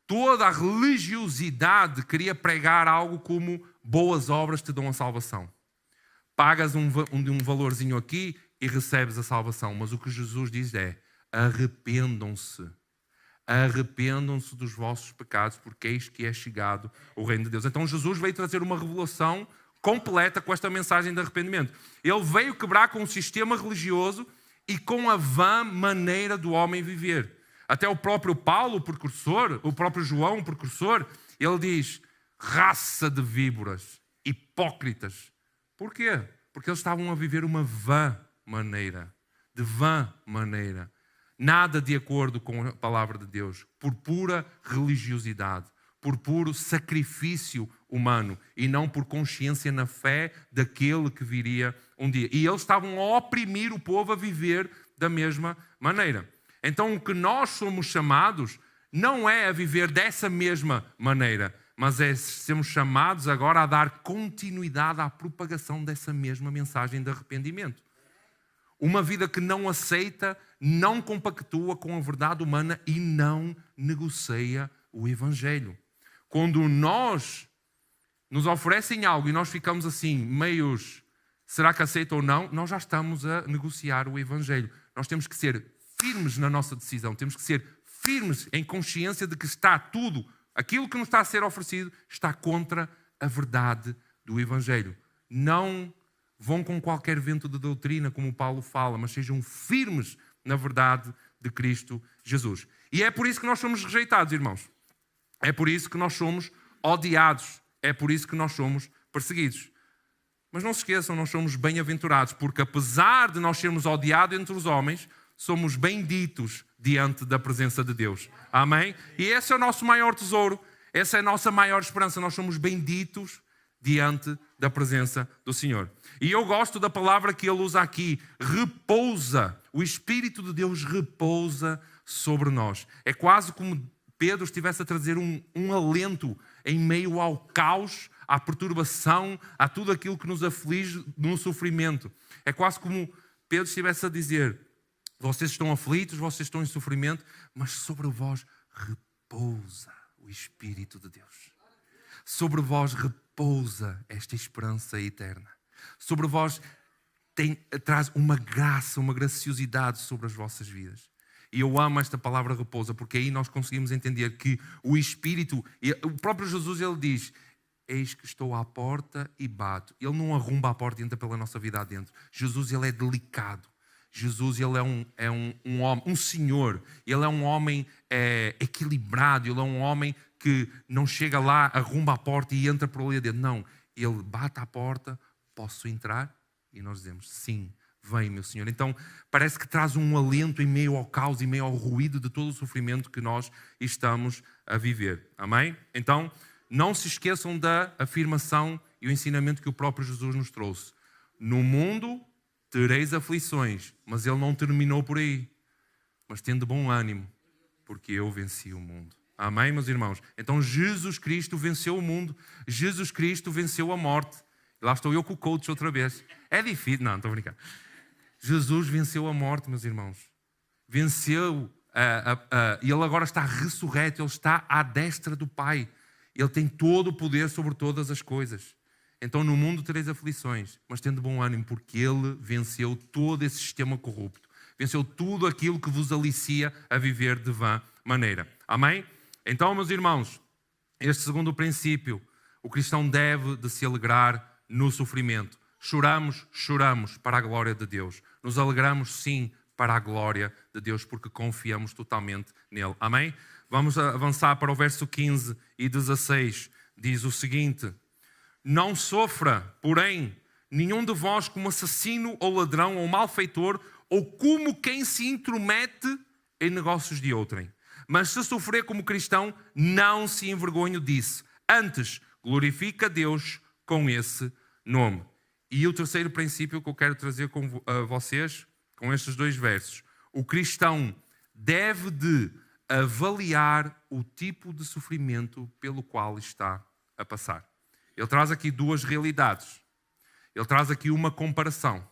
toda a religiosidade queria pregar algo como boas obras te dão a salvação. Pagas um valorzinho aqui e recebes a salvação. Mas o que Jesus diz é, arrependam-se. Arrependam-se dos vossos pecados, porque eis que é chegado o reino de Deus. Então Jesus veio trazer uma revelação completa com esta mensagem de arrependimento. Ele veio quebrar com o sistema religioso e com a vã maneira do homem viver. Até o próprio Paulo, o precursor, o próprio João, o precursor, ele diz: raça de víboras, hipócritas. Porquê? Porque eles estavam a viver uma vã maneira, de vã maneira. Nada de acordo com a palavra de Deus, por pura religiosidade, por puro sacrifício humano e não por consciência na fé daquele que viria um dia. E eles estavam a oprimir o povo a viver da mesma maneira. Então o que nós somos chamados não é a viver dessa mesma maneira, mas é sermos chamados agora a dar continuidade à propagação dessa mesma mensagem de arrependimento. Uma vida que não aceita, não compactua com a verdade humana e não negocia o Evangelho. Quando nos oferecem algo e nós ficamos assim, meios, será que aceita ou não? Nós já estamos a negociar o Evangelho. Nós temos que ser firmes na nossa decisão, temos que ser firmes em consciência de que está tudo, aquilo que nos está a ser oferecido, está contra a verdade do Evangelho. Não vão com qualquer vento de doutrina, como Paulo fala, mas sejam firmes na verdade de Cristo Jesus. E é por isso que nós somos rejeitados, irmãos. É por isso que nós somos odiados. É por isso que nós somos perseguidos. Mas não se esqueçam, nós somos bem-aventurados, porque apesar de nós sermos odiados entre os homens, somos benditos diante da presença de Deus. Amém? E esse é o nosso maior tesouro. Essa é a nossa maior esperança. Nós somos benditos diante da presença do Senhor. E eu gosto da palavra que ele usa aqui, repousa. O Espírito de Deus repousa sobre nós. É quase como Pedro estivesse a trazer um alento em meio ao caos, à perturbação, a tudo aquilo que nos aflige no sofrimento. É quase como Pedro estivesse a dizer: vocês estão aflitos, vocês estão em sofrimento, mas sobre vós repousa o Espírito de Deus. Sobre vós repousa esta esperança eterna. Sobre vós traz uma graça, uma graciosidade sobre as vossas vidas. E eu amo esta palavra repousa, porque aí nós conseguimos entender que o Espírito, o próprio Jesus, ele diz: eis que estou à porta e bato. Ele não arromba a porta e entra pela nossa vida adentro. Jesus, ele é delicado. Jesus, ele é um homem, um senhor. Ele é um homem equilibrado. Ele é um homem que não chega lá, arromba a porta e entra por ali dentro. Não, ele bate à porta: posso entrar? E nós dizemos: sim, vem, meu Senhor. Então parece que traz um alento em meio ao caos, em meio ao ruído de todo o sofrimento que nós estamos a viver. Amém? Então não se esqueçam da afirmação e o ensinamento que o próprio Jesus nos trouxe. No mundo tereis aflições, mas ele não terminou por aí. Mas tende bom ânimo, porque eu venci o mundo. Amém, meus irmãos? Então Jesus Cristo venceu o mundo. Jesus Cristo venceu a morte. Lá estou eu com o coach outra vez. É difícil. Não, estou a brincar. Jesus venceu a morte, meus irmãos. Venceu. E ele agora está ressurreto. Ele está à destra do Pai. Ele tem todo o poder sobre todas as coisas. Então no mundo tereis aflições, mas tende bom ânimo, porque ele venceu todo esse sistema corrupto. Venceu tudo aquilo que vos alicia a viver de vã maneira. Amém? Então, meus irmãos, este segundo princípio, o cristão deve de se alegrar no sofrimento. Choramos para a glória de Deus. Nos alegramos, sim, para a glória de Deus, porque confiamos totalmente nele. Amém? Vamos avançar para o verso 15 e 16. Diz o seguinte: não sofra, porém, nenhum de vós como assassino ou ladrão ou malfeitor ou como quem se intromete em negócios de outrem. Mas se sofrer como cristão, não se envergonhe disso. Antes, glorifica Deus com esse nome. E o terceiro princípio que eu quero trazer com vocês, com estes dois versos. O cristão deve de avaliar o tipo de sofrimento pelo qual está a passar. Ele traz aqui duas realidades. Ele traz aqui uma comparação.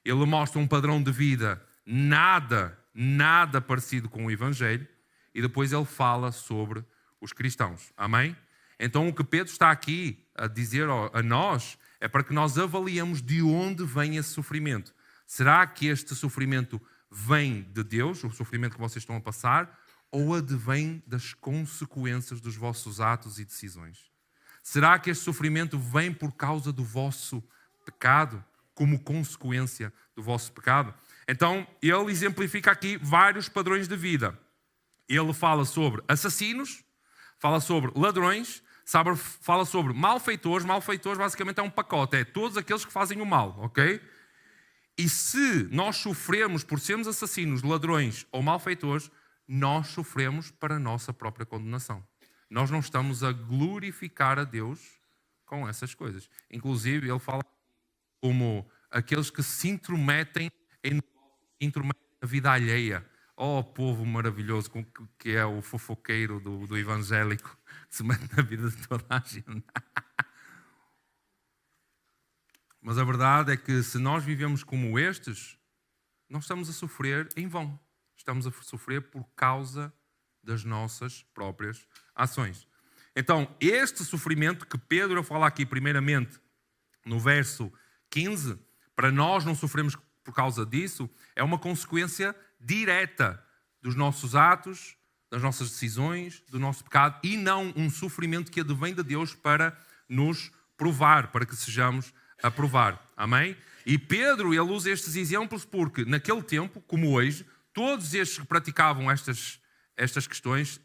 Ele mostra um padrão de vida nada parecido com o Evangelho. E depois ele fala sobre os cristãos. Amém? Então o que Pedro está aqui a dizer a nós é para que nós avaliemos de onde vem esse sofrimento. Será que este sofrimento vem de Deus, o sofrimento que vocês estão a passar, ou advém das consequências dos vossos atos e decisões? Será que este sofrimento vem por causa do vosso pecado, como consequência do vosso pecado? Então, ele exemplifica aqui vários padrões de vida. Ele fala sobre assassinos, fala sobre ladrões, fala sobre malfeitores. Malfeitores basicamente é um pacote, é todos aqueles que fazem o mal, ok? E se nós sofremos por sermos assassinos, ladrões ou malfeitores, nós sofremos para a nossa própria condenação. Nós não estamos a glorificar a Deus com essas coisas. Inclusive, ele fala como aqueles que se intrometem na vida alheia. Oh, povo maravilhoso, que é o fofoqueiro do evangélico, que se mete na vida de toda a gente. Mas a verdade é que se nós vivemos como estes, nós estamos a sofrer em vão. Estamos a sofrer por causa das nossas próprias ações. Então, este sofrimento que Pedro fala aqui primeiramente no verso 15, para nós não sofremos por causa disso, é uma consequência direta dos nossos atos, das nossas decisões, do nosso pecado, e não um sofrimento que advém de Deus para nos provar, para que sejamos a provar. Amém? E Pedro, ele usa estes exemplos porque naquele tempo, como hoje, todos estes que praticavam estas questões,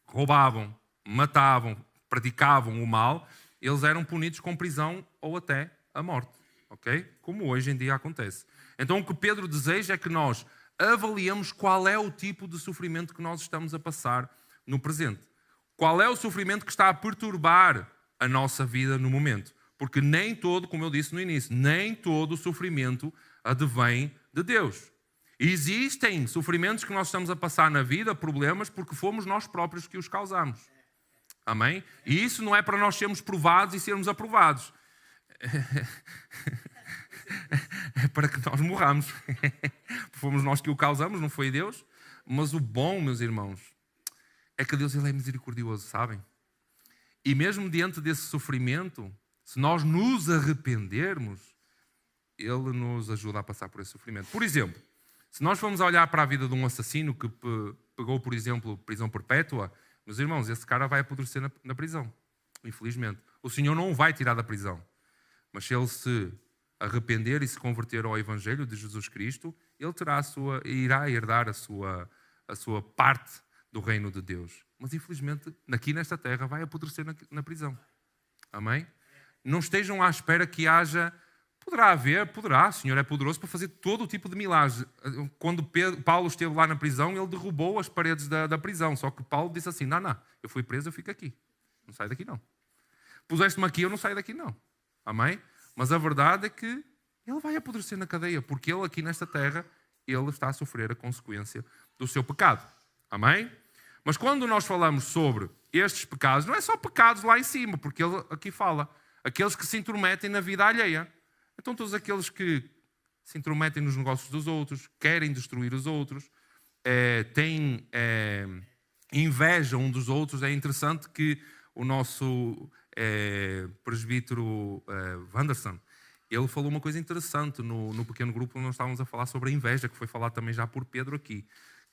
roubavam, matavam, praticavam o mal, eles eram punidos com prisão ou até a morte. Ok? Como hoje em dia acontece. Então o que Pedro deseja é que nós avaliemos qual é o tipo de sofrimento que nós estamos a passar no presente. Qual é o sofrimento que está a perturbar a nossa vida no momento. Porque nem todo, como eu disse no início, nem todo o sofrimento advém de Deus. Existem sofrimentos que nós estamos a passar na vida, problemas, porque fomos nós próprios que os causamos. Amém? E isso não é para nós sermos provados e sermos aprovados. É para que nós morramos. Fomos nós que o causamos, não foi Deus. Mas o bom, meus irmãos, é que Deus, ele é misericordioso, sabem? E mesmo diante desse sofrimento, se nós nos arrependermos, Ele nos ajuda a passar por esse sofrimento. Por exemplo, se nós formos olhar para a vida de um assassino que pegou, por exemplo, prisão perpétua, meus irmãos, esse cara vai apodrecer na prisão, infelizmente. O Senhor não o vai tirar da prisão. Mas se ele se arrepender e se converter ao Evangelho de Jesus Cristo, ele irá herdar a sua parte do reino de Deus. Mas infelizmente, aqui nesta terra, vai apodrecer na prisão. Amém? Não estejam à espera que haja... Poderá, o Senhor é poderoso para fazer todo o tipo de milagres. Quando Paulo esteve lá na prisão, ele derrubou as paredes da prisão. Só que Paulo disse assim, não, eu fui preso, eu fico aqui. Não saio daqui não. Puseste-me aqui, eu não saio daqui não. Amém? Mas a verdade é que ele vai apodrecer na cadeia, porque ele aqui nesta terra, ele está a sofrer a consequência do seu pecado. Amém? Mas quando nós falamos sobre estes pecados, não é só pecados lá em cima, porque ele aqui fala, aqueles que se intrometem na vida alheia. Então todos aqueles que se intrometem nos negócios dos outros, querem destruir os outros, têm inveja um dos outros. É interessante que o nosso presbítero Wanderson, ele falou uma coisa interessante no pequeno grupo onde nós estávamos a falar sobre a inveja, que foi falado também já por Pedro aqui,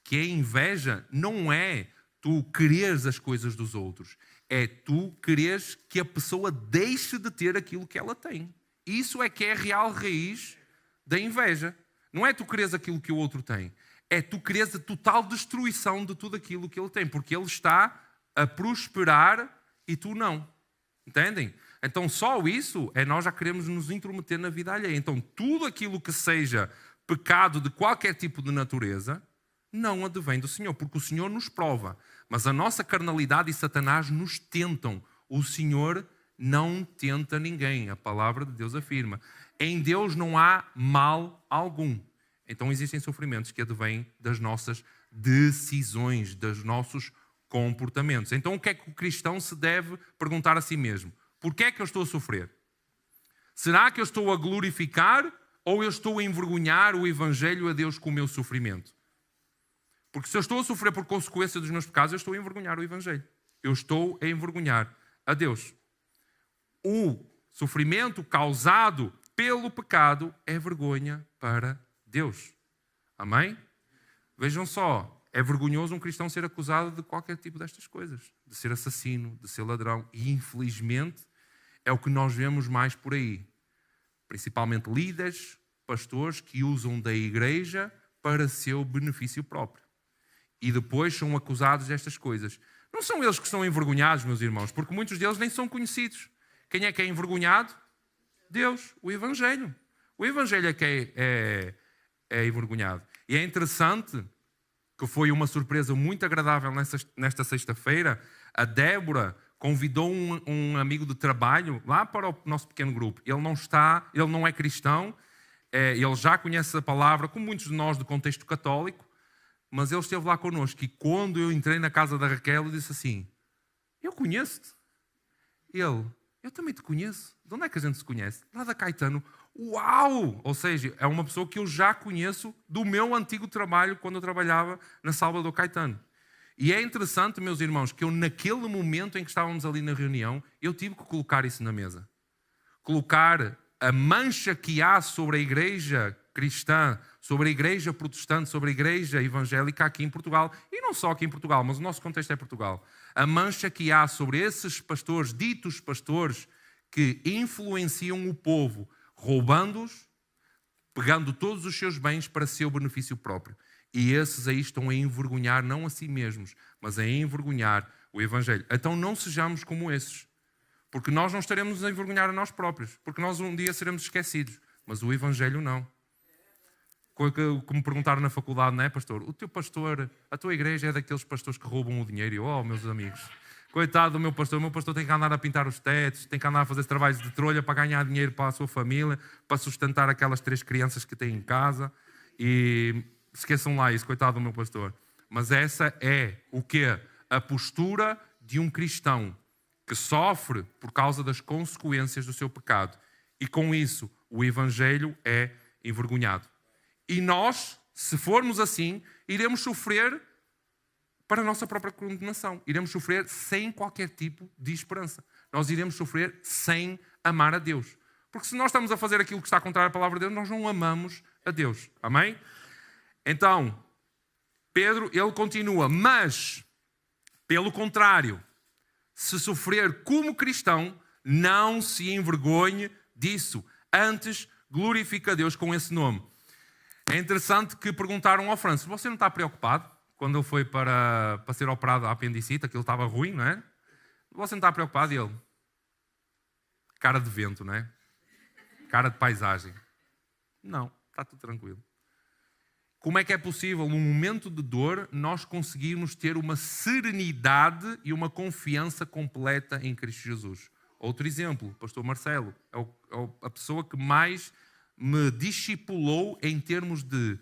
que a inveja não é tu quereres as coisas dos outros, é tu quereres que a pessoa deixe de ter aquilo que ela tem. Isso é que é a real raiz da inveja. Não é tu quereres aquilo que o outro tem. É tu quereres a total destruição de tudo aquilo que ele tem. Porque ele está a prosperar e tu não. Entendem? Então só isso é nós já queremos nos intrometer na vida alheia. Então tudo aquilo que seja pecado de qualquer tipo de natureza não advém do Senhor. Porque o Senhor nos prova. Mas a nossa carnalidade e Satanás nos tentam. O Senhor não tenta ninguém. A palavra de Deus afirma. Em Deus não há mal algum. Então existem sofrimentos que advêm das nossas decisões, dos nossos comportamentos. Então o que é que o cristão se deve perguntar a si mesmo? Porquê é que eu estou a sofrer? Será que eu estou a glorificar ou eu estou a envergonhar o Evangelho a Deus com o meu sofrimento? Porque se eu estou a sofrer por consequência dos meus pecados, eu estou a envergonhar o Evangelho. Eu estou a envergonhar a Deus. O sofrimento causado pelo pecado é vergonha para Deus. Amém? Vejam só, é vergonhoso um cristão ser acusado de qualquer tipo destas coisas, de ser assassino, de ser ladrão, e infelizmente é o que nós vemos mais por aí. Principalmente líderes, pastores que usam da igreja para seu benefício próprio. E depois são acusados destas coisas. Não são eles que são envergonhados, meus irmãos, porque muitos deles nem são conhecidos. Quem é envergonhado? Deus, o Evangelho. O Evangelho é que é envergonhado. E é interessante que foi uma surpresa muito agradável nesta sexta-feira. A Débora convidou um amigo de trabalho lá para o nosso pequeno grupo. Ele não é cristão, ele já conhece a palavra, como muitos de nós do contexto católico, mas ele esteve lá connosco. E quando eu entrei na casa da Raquel, eu disse assim: eu conheço-te. Ele: eu também te conheço. De onde é que a gente se conhece? Lá da Caetano. Uau! Ou seja, é uma pessoa que eu já conheço do meu antigo trabalho, quando eu trabalhava na Salvador Caetano. E é interessante, meus irmãos, que eu naquele momento em que estávamos ali na reunião, eu tive que colocar isso na mesa. Colocar a mancha que há sobre a igreja cristã, sobre a igreja protestante, sobre a igreja evangélica aqui em Portugal. E não só aqui em Portugal, mas o nosso contexto é Portugal. A mancha que há sobre esses pastores, ditos pastores, que influenciam o povo, roubando-os, pegando todos os seus bens para seu benefício próprio. E esses aí estão a envergonhar não a si mesmos, mas a envergonhar o Evangelho. Então não sejamos como esses, porque nós não estaremos a envergonhar a nós próprios, porque nós um dia seremos esquecidos, mas o Evangelho não. Como me perguntaram na faculdade, não é, pastor? O teu pastor, a tua igreja é daqueles pastores que roubam o dinheiro? E eu: oh, meus amigos, coitado do meu pastor tem que andar a pintar os tetos, tem que andar a fazer trabalhos de trolha para ganhar dinheiro para a sua família, para sustentar aquelas 3 crianças que tem em casa. E esqueçam lá isso, coitado do meu pastor. Mas essa é o quê? A postura de um cristão que sofre por causa das consequências do seu pecado. E com isso, o Evangelho é envergonhado. E nós, se formos assim, iremos sofrer para a nossa própria condenação. Iremos sofrer sem qualquer tipo de esperança. Nós iremos sofrer sem amar a Deus. Porque se nós estamos a fazer aquilo que está contrário à palavra de Deus, nós não amamos a Deus. Amém? Então, Pedro, ele continua: mas, pelo contrário, se sofrer como cristão, não se envergonhe disso. Antes, glorifica a Deus com esse nome. É interessante que perguntaram ao Francis: você não está preocupado? Quando ele foi para ser operado a apendicite, aquilo estava ruim, não é? Você não está preocupado? E ele: cara de vento, não é? Cara de paisagem. Não, está tudo tranquilo. Como é que é possível, num momento de dor, nós conseguirmos ter uma serenidade e uma confiança completa em Cristo Jesus? Outro exemplo, o pastor Marcelo, é a pessoa que mais me discipulou em termos de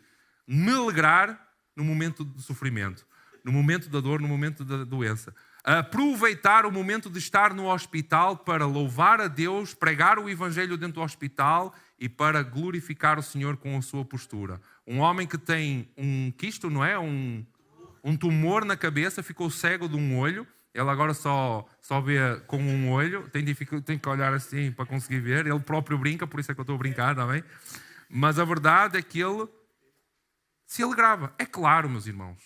me alegrar no momento do sofrimento, no momento da dor, no momento da doença. Aproveitar o momento de estar no hospital para louvar a Deus, pregar o Evangelho dentro do hospital e para glorificar o Senhor com a sua postura. Um homem que tem um quisto, não é? Um tumor na cabeça, ficou cego de um olho. Ele agora só vê com um olho, tem que olhar assim para conseguir ver. Ele próprio brinca, por isso é que eu estou a brincar também. Mas a verdade é que ele se alegrava. É claro, meus irmãos,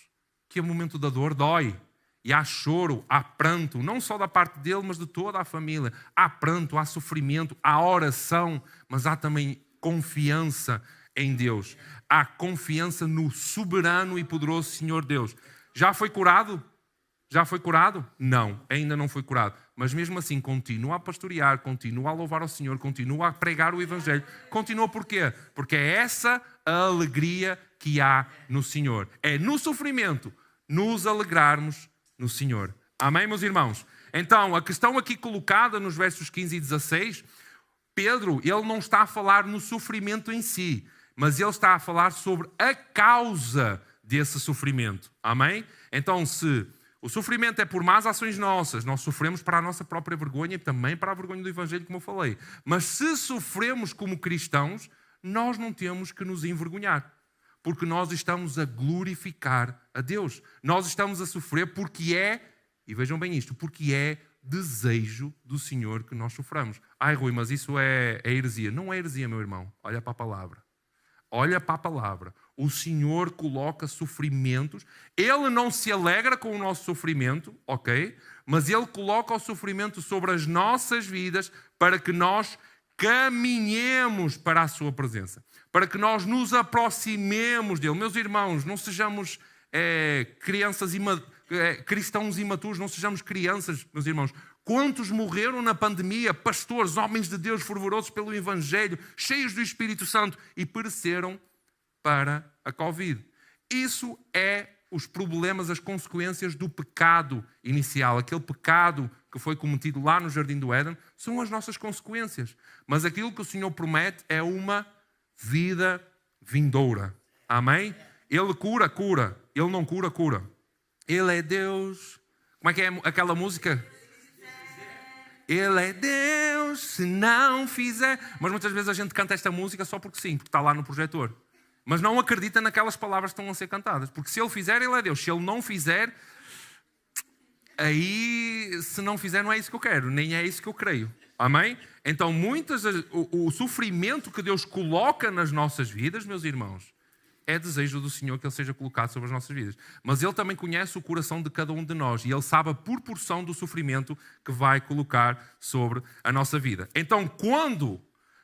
que o momento da dor dói. E há choro, há pranto, não só da parte dele, mas de toda a família. Há pranto, há sofrimento, há oração, mas há também confiança em Deus. Há confiança no soberano e poderoso Senhor Deus. Já foi curado? Já foi curado? Não, ainda não foi curado. Mas mesmo assim continua a pastorear, continua a louvar ao Senhor, continua a pregar o Evangelho. Continua porquê? Porque é essa a alegria que há no Senhor. É no sofrimento nos alegrarmos no Senhor. Amém, meus irmãos? Então, a questão aqui colocada nos versos 15 e 16, Pedro, ele não está a falar no sofrimento em si, mas ele está a falar sobre a causa desse sofrimento. Amém? Então, se o sofrimento é por más ações nossas, nós sofremos para a nossa própria vergonha e também para a vergonha do Evangelho, como eu falei. Mas se sofremos como cristãos, nós não temos que nos envergonhar. Porque nós estamos a glorificar a Deus. Nós estamos a sofrer porque e vejam bem isto, porque é desejo do Senhor que nós soframos. Ai, Rui, mas isso é heresia. Não é heresia, meu irmão. Olha para a palavra. Olha para a palavra. o Senhor coloca sofrimentos. Ele não se alegra com o nosso sofrimento, ok? Mas Ele coloca o sofrimento sobre as nossas vidas para que nós caminhemos para a sua presença, para que nós nos aproximemos dele. Meus irmãos, não sejamos cristãos imaturos, não sejamos crianças, meus irmãos. Quantos morreram na pandemia, pastores, homens de Deus fervorosos pelo Evangelho, cheios do Espírito Santo, e pereceram para a Covid. Isso é os problemas, as consequências do pecado inicial. Aquele pecado que foi cometido lá no Jardim do Éden são as nossas consequências. Mas aquilo que o Senhor promete é uma vida vindoura. Amém? Ele cura. Ele não cura. Ele é Deus. Como é que é aquela música? Ele é Deus, se não fizer. Mas muitas vezes a gente canta esta música só porque sim, porque está lá no projetor. Mas não acredita naquelas palavras que estão a ser cantadas. Porque se Ele fizer, Ele é Deus. Se Ele não fizer, aí, se não fizer, não é isso que eu quero, nem é isso que eu creio. Amém? Então, o sofrimento que Deus coloca nas nossas vidas, meus irmãos, é desejo do Senhor que Ele seja colocado sobre as nossas vidas. Mas Ele também conhece o coração de cada um de nós e Ele sabe a proporção do sofrimento que vai colocar sobre a nossa vida. Então, quando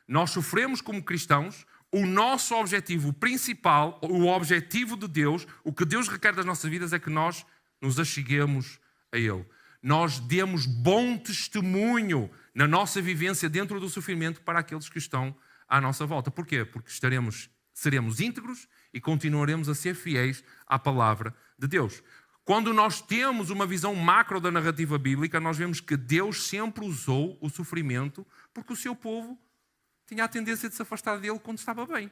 nós sofremos como cristãos, o nosso objetivo principal, o objetivo de Deus, o que Deus requer das nossas vidas é que nós nos acheguemos a Ele. Nós demos bom testemunho na nossa vivência dentro do sofrimento para aqueles que estão à nossa volta. Porquê? Porque seremos íntegros e continuaremos a ser fiéis à palavra de Deus. Quando nós temos uma visão macro da narrativa bíblica, nós vemos que Deus sempre usou o sofrimento porque o seu povo tinha a tendência de se afastar dele quando estava bem.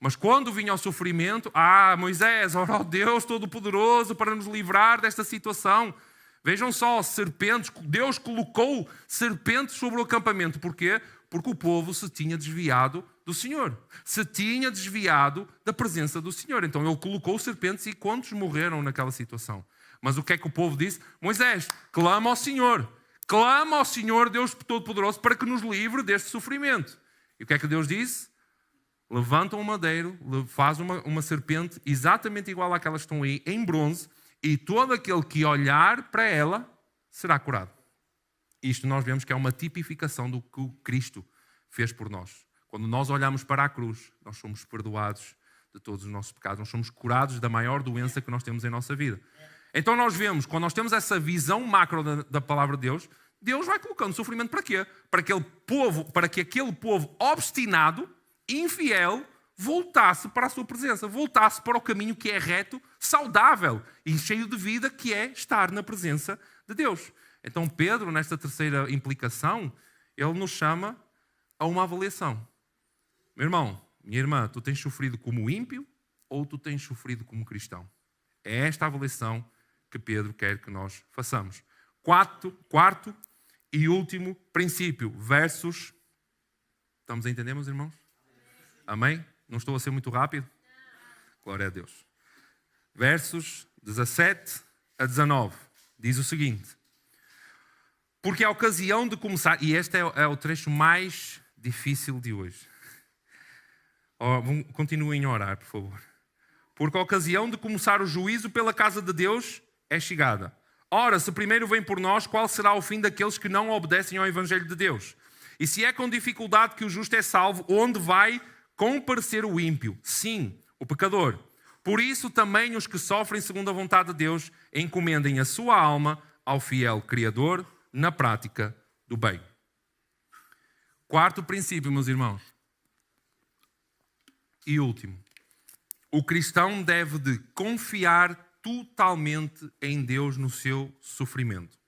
Mas quando vinha o sofrimento, Moisés, ora ao Deus Todo-Poderoso para nos livrar desta situação. Vejam só, serpentes, Deus colocou serpentes sobre o acampamento. Porquê? Porque o povo se tinha desviado do Senhor. Se tinha desviado da presença do Senhor. Então Ele colocou serpentes e quantos morreram naquela situação? Mas o que é que o povo disse? Moisés, clama ao Senhor. Clama ao Senhor, Deus Todo-Poderoso, para que nos livre deste sofrimento. E o que é que Deus disse? Levanta um madeiro, faz uma serpente exatamente igual àquelas que estão aí, em bronze, e todo aquele que olhar para ela será curado. Isto nós vemos que é uma tipificação do que o Cristo fez por nós. Quando nós olhamos para a cruz, nós somos perdoados de todos os nossos pecados, nós somos curados da maior doença que nós temos em nossa vida. Então nós vemos, quando nós temos essa visão macro da palavra de Deus, Deus vai colocando sofrimento para quê? Para que aquele povo obstinado, infiel, voltasse para a sua presença, voltasse para o caminho que é reto, saudável e cheio de vida, que é estar na presença de Deus. Então Pedro, nesta terceira implicação, ele nos chama a uma avaliação. Meu irmão, minha irmã, tu tens sofrido como ímpio ou tu tens sofrido como cristão? É esta a avaliação que Pedro quer que nós façamos. Quarto e último princípio, versos... Estamos a entender, meus irmãos? Amém? Não estou a ser muito rápido? Glória a Deus. Versos 17 a 19. Diz o seguinte. Porque a ocasião de começar... E este é o trecho mais difícil de hoje. Continuem a orar, por favor. Porque a ocasião de começar o juízo pela casa de Deus é chegada. Ora, se primeiro vem por nós, qual será o fim daqueles que não obedecem ao Evangelho de Deus? E se é com dificuldade que o justo é salvo, onde vai comparecer o ímpio? Sim, o pecador. Por isso também os que sofrem segundo a vontade de Deus encomendem a sua alma ao fiel Criador na prática do bem. Quarto princípio, meus irmãos. E último. O cristão deve de confiar totalmente em Deus no seu sofrimento.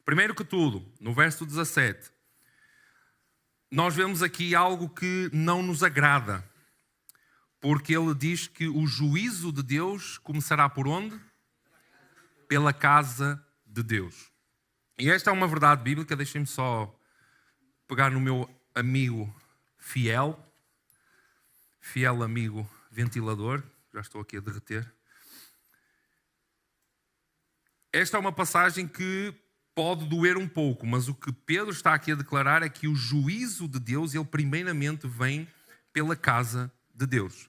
Primeiro que tudo, no verso 17, nós vemos aqui algo que não nos agrada, porque ele diz que o juízo de Deus começará por onde? Pela casa de Deus. E esta é uma verdade bíblica, deixem-me só pegar no meu amigo fiel amigo ventilador, já estou aqui a derreter. Esta é uma passagem que pode doer um pouco, mas o que Pedro está aqui a declarar é que o juízo de Deus, ele primeiramente vem pela casa de Deus.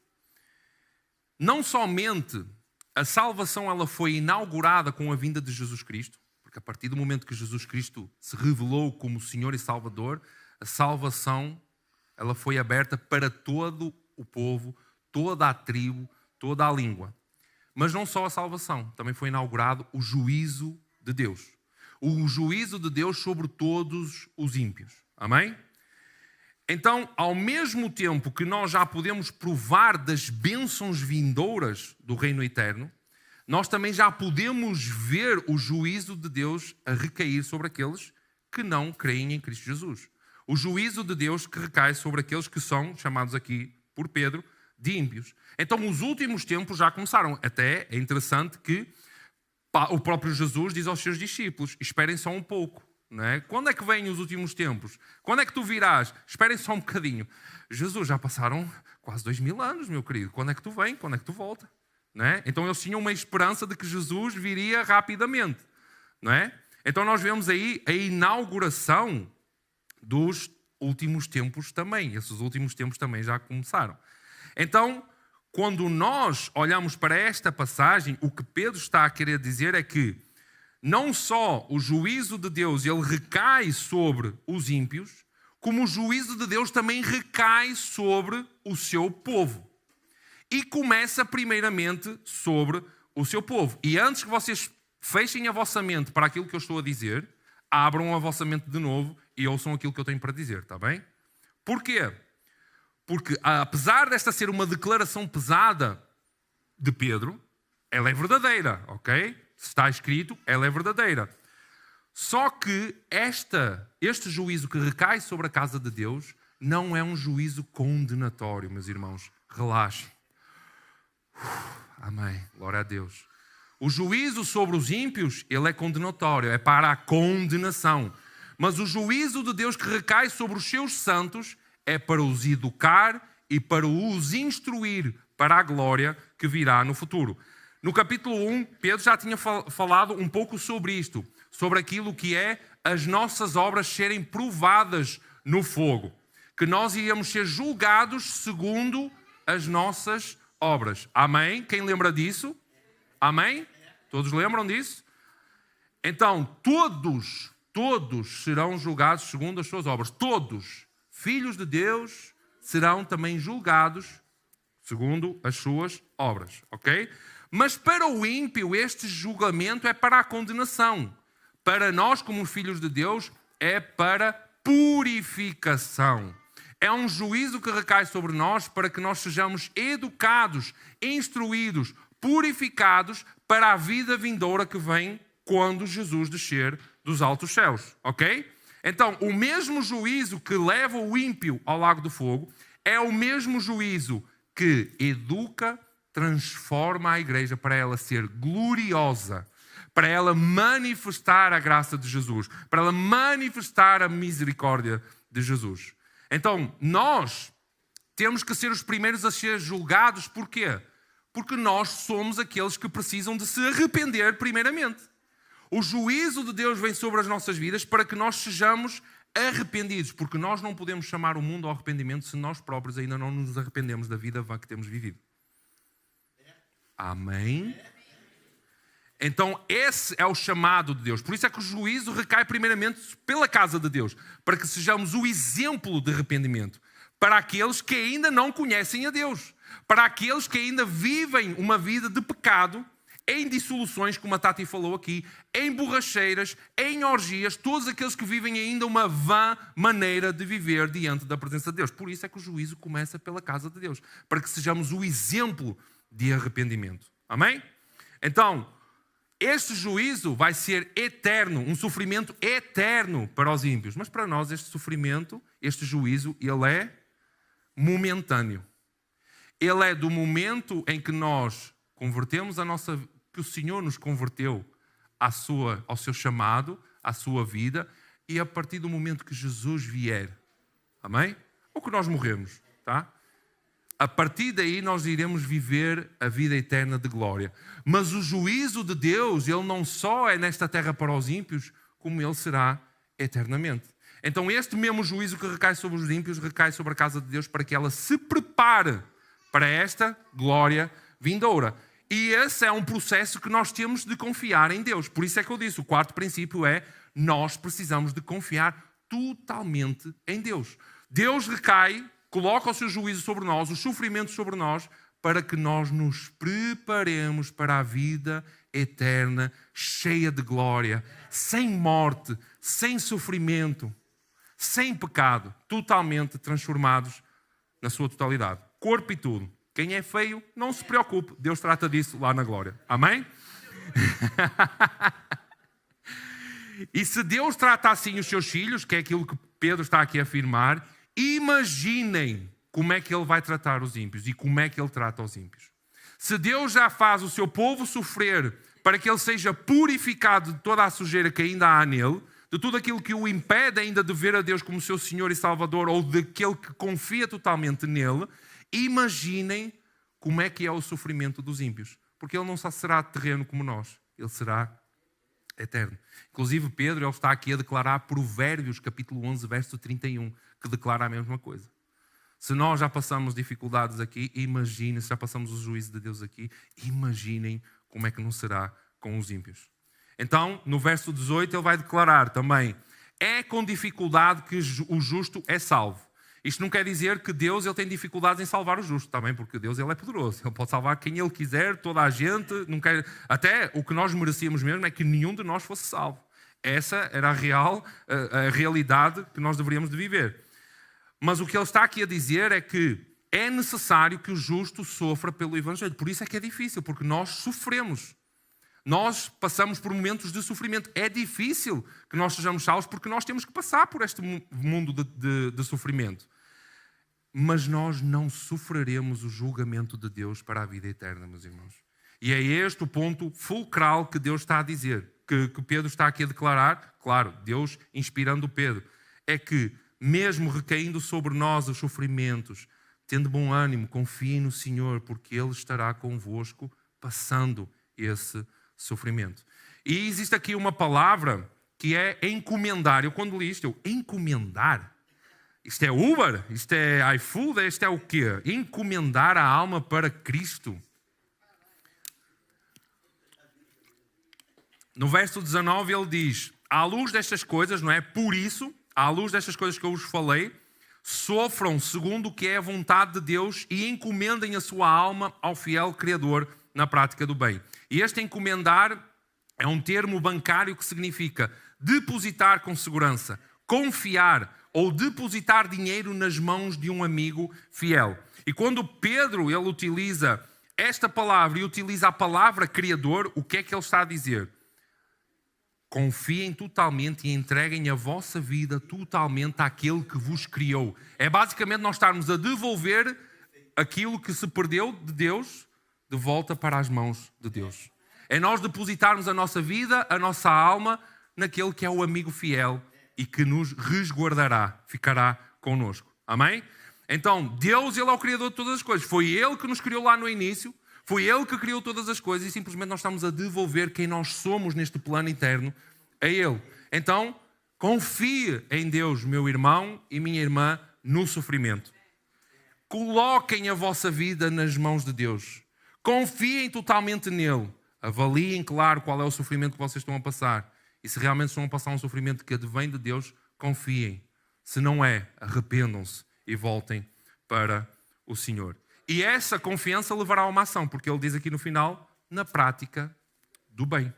não somente a salvação ela foi inaugurada com a vinda de Jesus Cristo, porque a partir do momento que Jesus Cristo se revelou como Senhor e Salvador, a salvação ela foi aberta para todo o povo, toda a tribo, toda a língua. Mas não só a salvação, também foi inaugurado o juízo de Deus. O juízo de Deus sobre todos os ímpios. Amém? Então, ao mesmo tempo que nós já podemos provar das bênçãos vindouras do reino eterno, nós também já podemos ver o juízo de Deus a recair sobre aqueles que não creem em Cristo Jesus. O juízo de Deus que recai sobre aqueles que são chamados aqui por Pedro de ímpios. Então, os últimos tempos já começaram. Até é interessante que o próprio Jesus diz aos seus discípulos: esperem só um pouco. Não é? Quando é que vêm os últimos tempos? Quando é que tu virás? Esperem só um bocadinho. Jesus, já passaram quase 2000 anos, meu querido. Quando é que tu vem? Quando é que tu volta? Não é? Então eles tinham uma esperança de que Jesus viria rapidamente. Não é? Então nós vemos aí a inauguração dos últimos tempos também. Esses últimos tempos também já começaram. Então, quando nós olhamos para esta passagem, o que Pedro está a querer dizer é que não só o juízo de Deus ele recai sobre os ímpios, como o juízo de Deus também recai sobre o seu povo. E começa primeiramente sobre o seu povo. E antes que vocês fechem a vossa mente para aquilo que eu estou a dizer, abram a vossa mente de novo e ouçam aquilo que eu tenho para dizer, está bem? Porquê? Porque apesar desta ser uma declaração pesada de Pedro, ela é verdadeira, ok? Se está escrito, ela é verdadeira. Só que este juízo que recai sobre a casa de Deus não é um juízo condenatório, meus irmãos. Relaxem. Amém. Glória a Deus. O juízo sobre os ímpios, ele é condenatório, é para a condenação. Mas o juízo de Deus que recai sobre os seus santos é para os educar e para os instruir para a glória que virá no futuro. No capítulo 1, Pedro já tinha falado um pouco sobre isto, sobre aquilo que é as nossas obras serem provadas no fogo, que nós íamos ser julgados segundo as nossas obras. Amém? Quem lembra disso? Amém? Todos lembram disso? Então, todos serão julgados segundo as suas obras. Todos, filhos de Deus, serão também julgados segundo as suas obras, ok? Mas para o ímpio, este julgamento é para a condenação. Para nós, como filhos de Deus, é para purificação. É um juízo que recai sobre nós para que nós sejamos educados, instruídos, purificados para a vida vindoura que vem quando Jesus descer dos altos céus, ok? Então, o mesmo juízo que leva o ímpio ao lago do fogo é o mesmo juízo que educa, transforma a igreja para ela ser gloriosa, para ela manifestar a graça de Jesus, para ela manifestar a misericórdia de Jesus. Então, nós temos que ser os primeiros a ser julgados. Porquê? Porque nós somos aqueles que precisam de se arrepender primeiramente. O juízo de Deus vem sobre as nossas vidas para que nós sejamos arrependidos, porque nós não podemos chamar o mundo ao arrependimento se nós próprios ainda não nos arrependemos da vida vã que temos vivido. Amém? Então esse é o chamado de Deus. Por isso é que o juízo recai primeiramente pela casa de Deus, para que sejamos o exemplo de arrependimento para aqueles que ainda não conhecem a Deus, para aqueles que ainda vivem uma vida de pecado, em dissoluções, como a Tati falou aqui, em borracheiras, em orgias, todos aqueles que vivem ainda uma vã maneira de viver diante da presença de Deus. Por isso é que o juízo começa pela casa de Deus, para que sejamos o exemplo de arrependimento. Amém? Então, este juízo vai ser eterno, um sofrimento eterno para os ímpios. Mas para nós este sofrimento, este juízo, ele é momentâneo. Ele é do momento em que nós convertemos a nossa, que o Senhor nos converteu ao seu chamado, à sua vida, e a partir do momento que Jesus vier, amém? Ou que nós morremos, tá? A partir daí nós iremos viver a vida eterna de glória. Mas o juízo de Deus, ele não só é nesta terra para os ímpios, como ele será eternamente. Então este mesmo juízo que recai sobre os ímpios, recai sobre a casa de Deus para que ela se prepare para esta glória vindoura. E esse é um processo que nós temos de confiar em Deus. Por isso é que eu disse, o quarto princípio é, nós precisamos de confiar totalmente em Deus. Deus recai, coloca o seu juízo sobre nós, os sofrimentos sobre nós, para que nós nos preparemos para a vida eterna, cheia de glória, sem morte, sem sofrimento, sem pecado, totalmente transformados na sua totalidade. Corpo e tudo. Quem é feio, não se preocupe. Deus trata disso lá na glória. Amém? E se Deus trata assim os seus filhos, que é aquilo que Pedro está aqui a afirmar, imaginem como é que Ele vai tratar os ímpios e como é que Ele trata os ímpios. Se Deus já faz o seu povo sofrer para que ele seja purificado de toda a sujeira que ainda há nele, de tudo aquilo que o impede ainda de ver a Deus como seu Senhor e Salvador, ou daquele que confia totalmente nele, imaginem como é que é o sofrimento dos ímpios. Porque ele não só será terreno como nós, ele será eterno. Inclusive Pedro, ele está aqui a declarar Provérbios, capítulo 11, verso 31, que declara a mesma coisa. Se nós já passamos dificuldades aqui, imaginem, se já passamos o juízo de Deus aqui, imaginem como é que não será com os ímpios. Então, no verso 18, ele vai declarar também, é com dificuldade que o justo é salvo. Isto não quer dizer que Deus ele tem dificuldades em salvar o justo, também, porque Deus ele é poderoso. Ele pode salvar quem Ele quiser, toda a gente. Não quer... Até o que nós merecíamos mesmo é que nenhum de nós fosse salvo. Essa era a realidade que nós deveríamos de viver. Mas o que ele está aqui a dizer é que é necessário que o justo sofra pelo Evangelho. Por isso é que é difícil, porque nós sofremos. Nós passamos por momentos de sofrimento. É difícil que nós sejamos salvos porque nós temos que passar por este mundo de sofrimento. Mas nós não sofreremos o julgamento de Deus para a vida eterna, meus irmãos. E é este o ponto fulcral que Deus está a dizer, que Pedro está aqui a declarar. Claro, Deus inspirando Pedro. É que mesmo recaindo sobre nós os sofrimentos, tendo bom ânimo, confiem no Senhor, porque Ele estará convosco passando esse sofrimento. E existe aqui uma palavra que é encomendar. Eu quando li isto, encomendar? Isto é Uber? Isto é iFood? Isto é o quê? Encomendar a alma para Cristo. No verso 19 ele diz, à luz destas coisas, não é? Por isso, à luz destas coisas que eu vos falei, sofram segundo o que é a vontade de Deus e encomendem a sua alma ao fiel Criador na prática do bem. E este encomendar é um termo bancário que significa depositar com segurança, confiar ou depositar dinheiro nas mãos de um amigo fiel. E quando Pedro ele utiliza esta palavra e utiliza a palavra Criador, o que é que ele está a dizer? Confiem totalmente e entreguem a vossa vida totalmente àquele que vos criou. É basicamente nós estarmos a devolver aquilo que se perdeu de Deus de volta para as mãos de Deus. É nós depositarmos a nossa vida, a nossa alma, naquele que é o amigo fiel e que nos resguardará, ficará connosco. Amém? Então, Deus ele é o Criador de todas as coisas. Foi Ele que nos criou lá no início. Foi Ele que criou todas as coisas e simplesmente nós estamos a devolver quem nós somos neste plano eterno a Ele. Então, confie em Deus, meu irmão e minha irmã, no sofrimento. Coloquem a vossa vida nas mãos de Deus. Confiem totalmente nele. Avaliem, claro, qual é o sofrimento que vocês estão a passar. E se realmente estão a passar um sofrimento que advém de Deus, confiem. Se não é, arrependam-se e voltem para o Senhor. E essa confiança levará a uma ação, porque ele diz aqui no final, na prática do bem.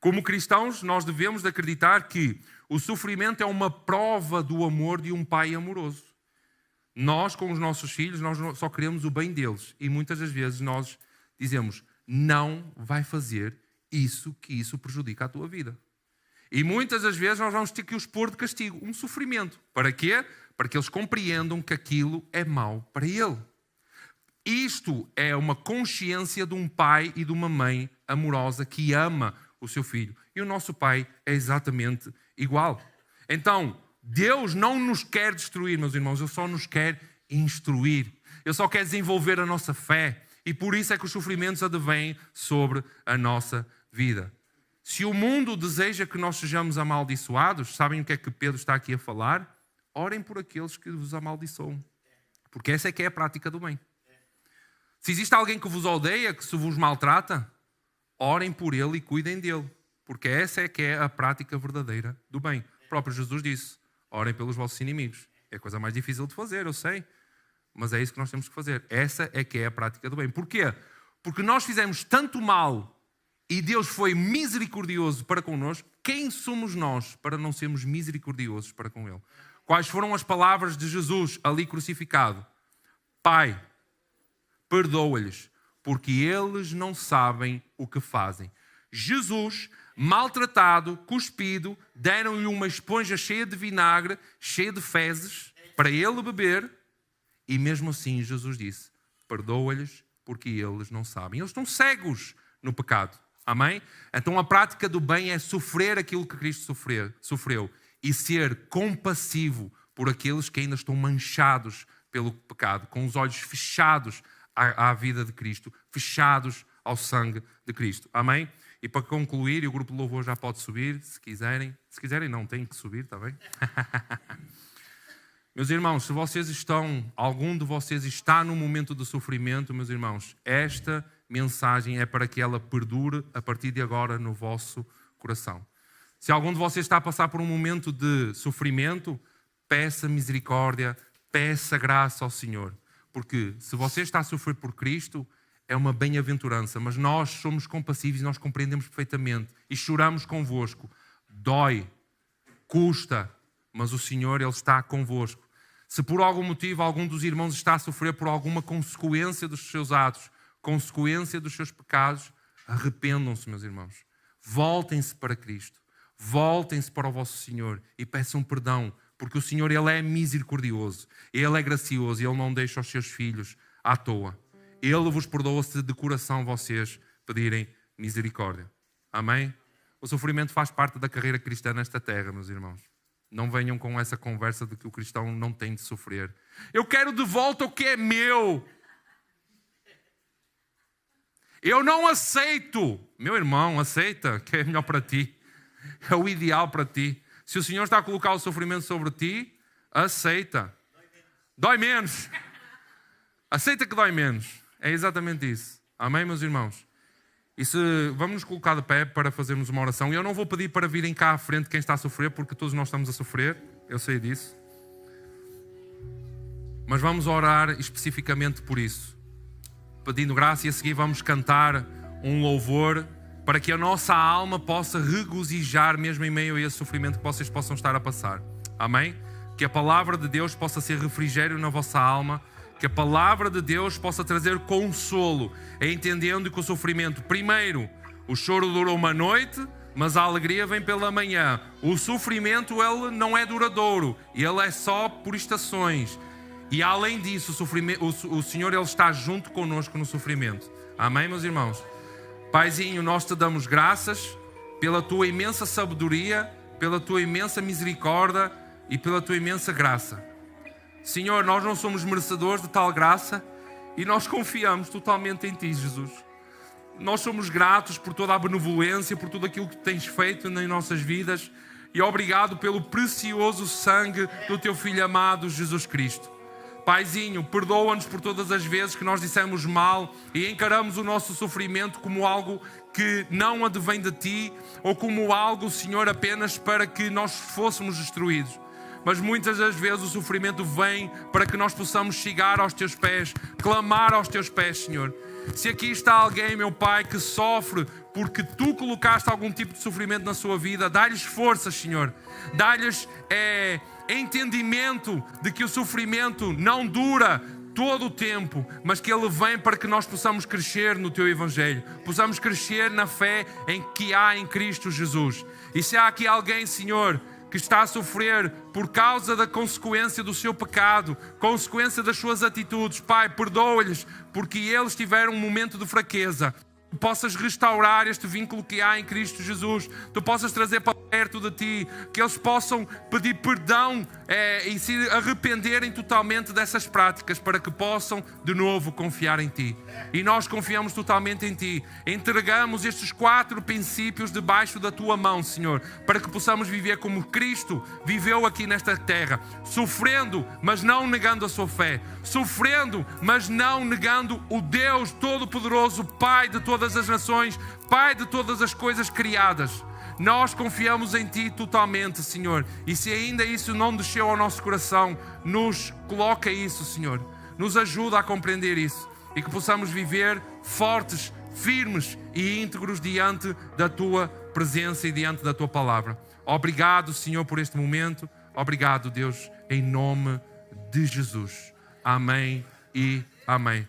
Como cristãos, nós devemos de acreditar que o sofrimento é uma prova do amor de um pai amoroso. Nós, com os nossos filhos, nós só queremos o bem deles. E muitas das vezes nós dizemos, não vai fazer isso, que isso prejudica a tua vida. E muitas das vezes nós vamos ter que os pôr de castigo, um sofrimento. Para quê? Para que eles compreendam que aquilo é mau para ele. Isto é uma consciência de um pai e de uma mãe amorosa que ama o seu filho. E o nosso pai é exatamente igual. Então, Deus não nos quer destruir, meus irmãos, Ele só nos quer instruir. Ele só quer desenvolver a nossa fé. E por isso é que os sofrimentos advêm sobre a nossa vida. Se o mundo deseja que nós sejamos amaldiçoados, sabem o que é que Pedro está aqui a falar? Orem por aqueles que vos amaldiçoam. Porque essa é que é a prática do bem. Se existe alguém que vos odeia, que se vos maltrata, orem por ele e cuidem dele. Porque essa é que é a prática verdadeira do bem. O próprio Jesus disse, orem pelos vossos inimigos. É a coisa mais difícil de fazer, eu sei. Mas é isso que nós temos que fazer. Essa é que é a prática do bem. Porquê? Porque nós fizemos tanto mal e Deus foi misericordioso para connosco. Quem somos nós para não sermos misericordiosos para com Ele? Quais foram as palavras de Jesus ali crucificado? Pai, perdoa-lhes, porque eles não sabem o que fazem. Jesus, maltratado, cuspido, deram-lhe uma esponja cheia de vinagre, cheia de fezes, para ele beber. E mesmo assim Jesus disse, perdoa-lhes, porque eles não sabem. Eles estão cegos no pecado. Amém? Então a prática do bem é sofrer aquilo que Cristo sofreu e ser compassivo por aqueles que ainda estão manchados pelo pecado, com os olhos fechados à vida de Cristo, fechados ao sangue de Cristo. Amém? E para concluir, e o grupo de louvor já pode subir, se quiserem. Se quiserem não, têm que subir, está bem? Meus irmãos, se algum de vocês está num momento de sofrimento, meus irmãos, esta mensagem é para que ela perdure a partir de agora no vosso coração. Se algum de vocês está a passar por um momento de sofrimento, peça misericórdia, peça graça ao Senhor. Porque se você está a sofrer por Cristo, é uma bem-aventurança, mas nós somos compassivos e nós compreendemos perfeitamente e choramos convosco. Dói, custa, mas o Senhor, Ele está convosco. Se por algum motivo algum dos irmãos está a sofrer por alguma consequência dos seus atos, consequência dos seus pecados, arrependam-se, meus irmãos. Voltem-se para Cristo. Voltem-se para o vosso Senhor e peçam perdão, porque o Senhor, Ele é misericordioso, Ele é gracioso e Ele não deixa os seus filhos à toa. Ele vos perdoa se de coração vocês pedirem misericórdia. Amém? O sofrimento faz parte da carreira cristã nesta terra, meus irmãos. Não venham com essa conversa de que o cristão não tem de sofrer. Eu quero de volta o que é meu. Eu não aceito. Meu irmão, aceita, que é melhor para ti. É o ideal para ti. Se o Senhor está a colocar o sofrimento sobre ti, aceita. Dói menos. Aceita que dói menos. É exatamente isso. Amém, meus irmãos? E vamos nos colocar de pé para fazermos uma oração. Eu não vou pedir para virem cá à frente quem está a sofrer, porque todos nós estamos a sofrer. Eu sei disso. Mas vamos orar especificamente por isso. Pedindo graça, e a seguir vamos cantar um louvor para que a nossa alma possa regozijar mesmo em meio a esse sofrimento que vocês possam estar a passar. Amém? Que a palavra de Deus possa ser refrigério na vossa alma. Que a palavra de Deus possa trazer consolo, entendendo que o sofrimento, primeiro, o choro dura uma noite, mas a alegria vem pela manhã. O sofrimento, ele não é duradouro, ele é só por estações. E além disso, o Senhor, Ele está junto connosco no sofrimento. Amém, meus irmãos? Paizinho, nós te damos graças pela tua imensa sabedoria, pela tua imensa misericórdia e pela tua imensa graça. Senhor, nós não somos merecedores de tal graça e nós confiamos totalmente em Ti, Jesus. Nós somos gratos por toda a benevolência, por tudo aquilo que tens feito nas nossas vidas e obrigado pelo precioso sangue do Teu Filho amado, Jesus Cristo. Paizinho, perdoa-nos por todas as vezes que nós dissemos mal e encaramos o nosso sofrimento como algo que não advém de Ti ou como algo, Senhor, apenas para que nós fôssemos destruídos. Mas muitas das vezes o sofrimento vem para que nós possamos chegar aos Teus pés, clamar aos Teus pés, Senhor. Se aqui está alguém, meu Pai, que sofre porque Tu colocaste algum tipo de sofrimento na sua vida, dá-lhes forças, Senhor. Dá-lhes entendimento de que o sofrimento não dura todo o tempo, mas que ele vem para que nós possamos crescer no Teu Evangelho, possamos crescer na fé que há em Cristo Jesus. E se há aqui alguém, Senhor, que está a sofrer por causa da consequência do seu pecado, consequência das suas atitudes, Pai, perdoa-lhes, porque eles tiveram um momento de fraqueza. Tu possas restaurar este vínculo que há em Cristo Jesus. Tu possas trazer para perto de Ti, que eles possam pedir perdão e se arrependerem totalmente dessas práticas, para que possam de novo confiar em Ti. E nós confiamos totalmente em Ti. Entregamos estes 4 princípios debaixo da Tua mão, Senhor, para que possamos viver como Cristo viveu aqui nesta terra, sofrendo, mas não negando a sua fé, sofrendo, mas não negando o Deus Todo-Poderoso, Pai de todas as nações, Pai de todas as coisas criadas. Nós confiamos em Ti totalmente, Senhor. E se ainda isso não desceu ao nosso coração, nos coloca isso, Senhor. Nos ajuda a compreender isso. E que possamos viver fortes, firmes e íntegros diante da Tua presença e diante da Tua palavra. Obrigado, Senhor, por este momento. Obrigado, Deus, em nome de Jesus. Amém e amém.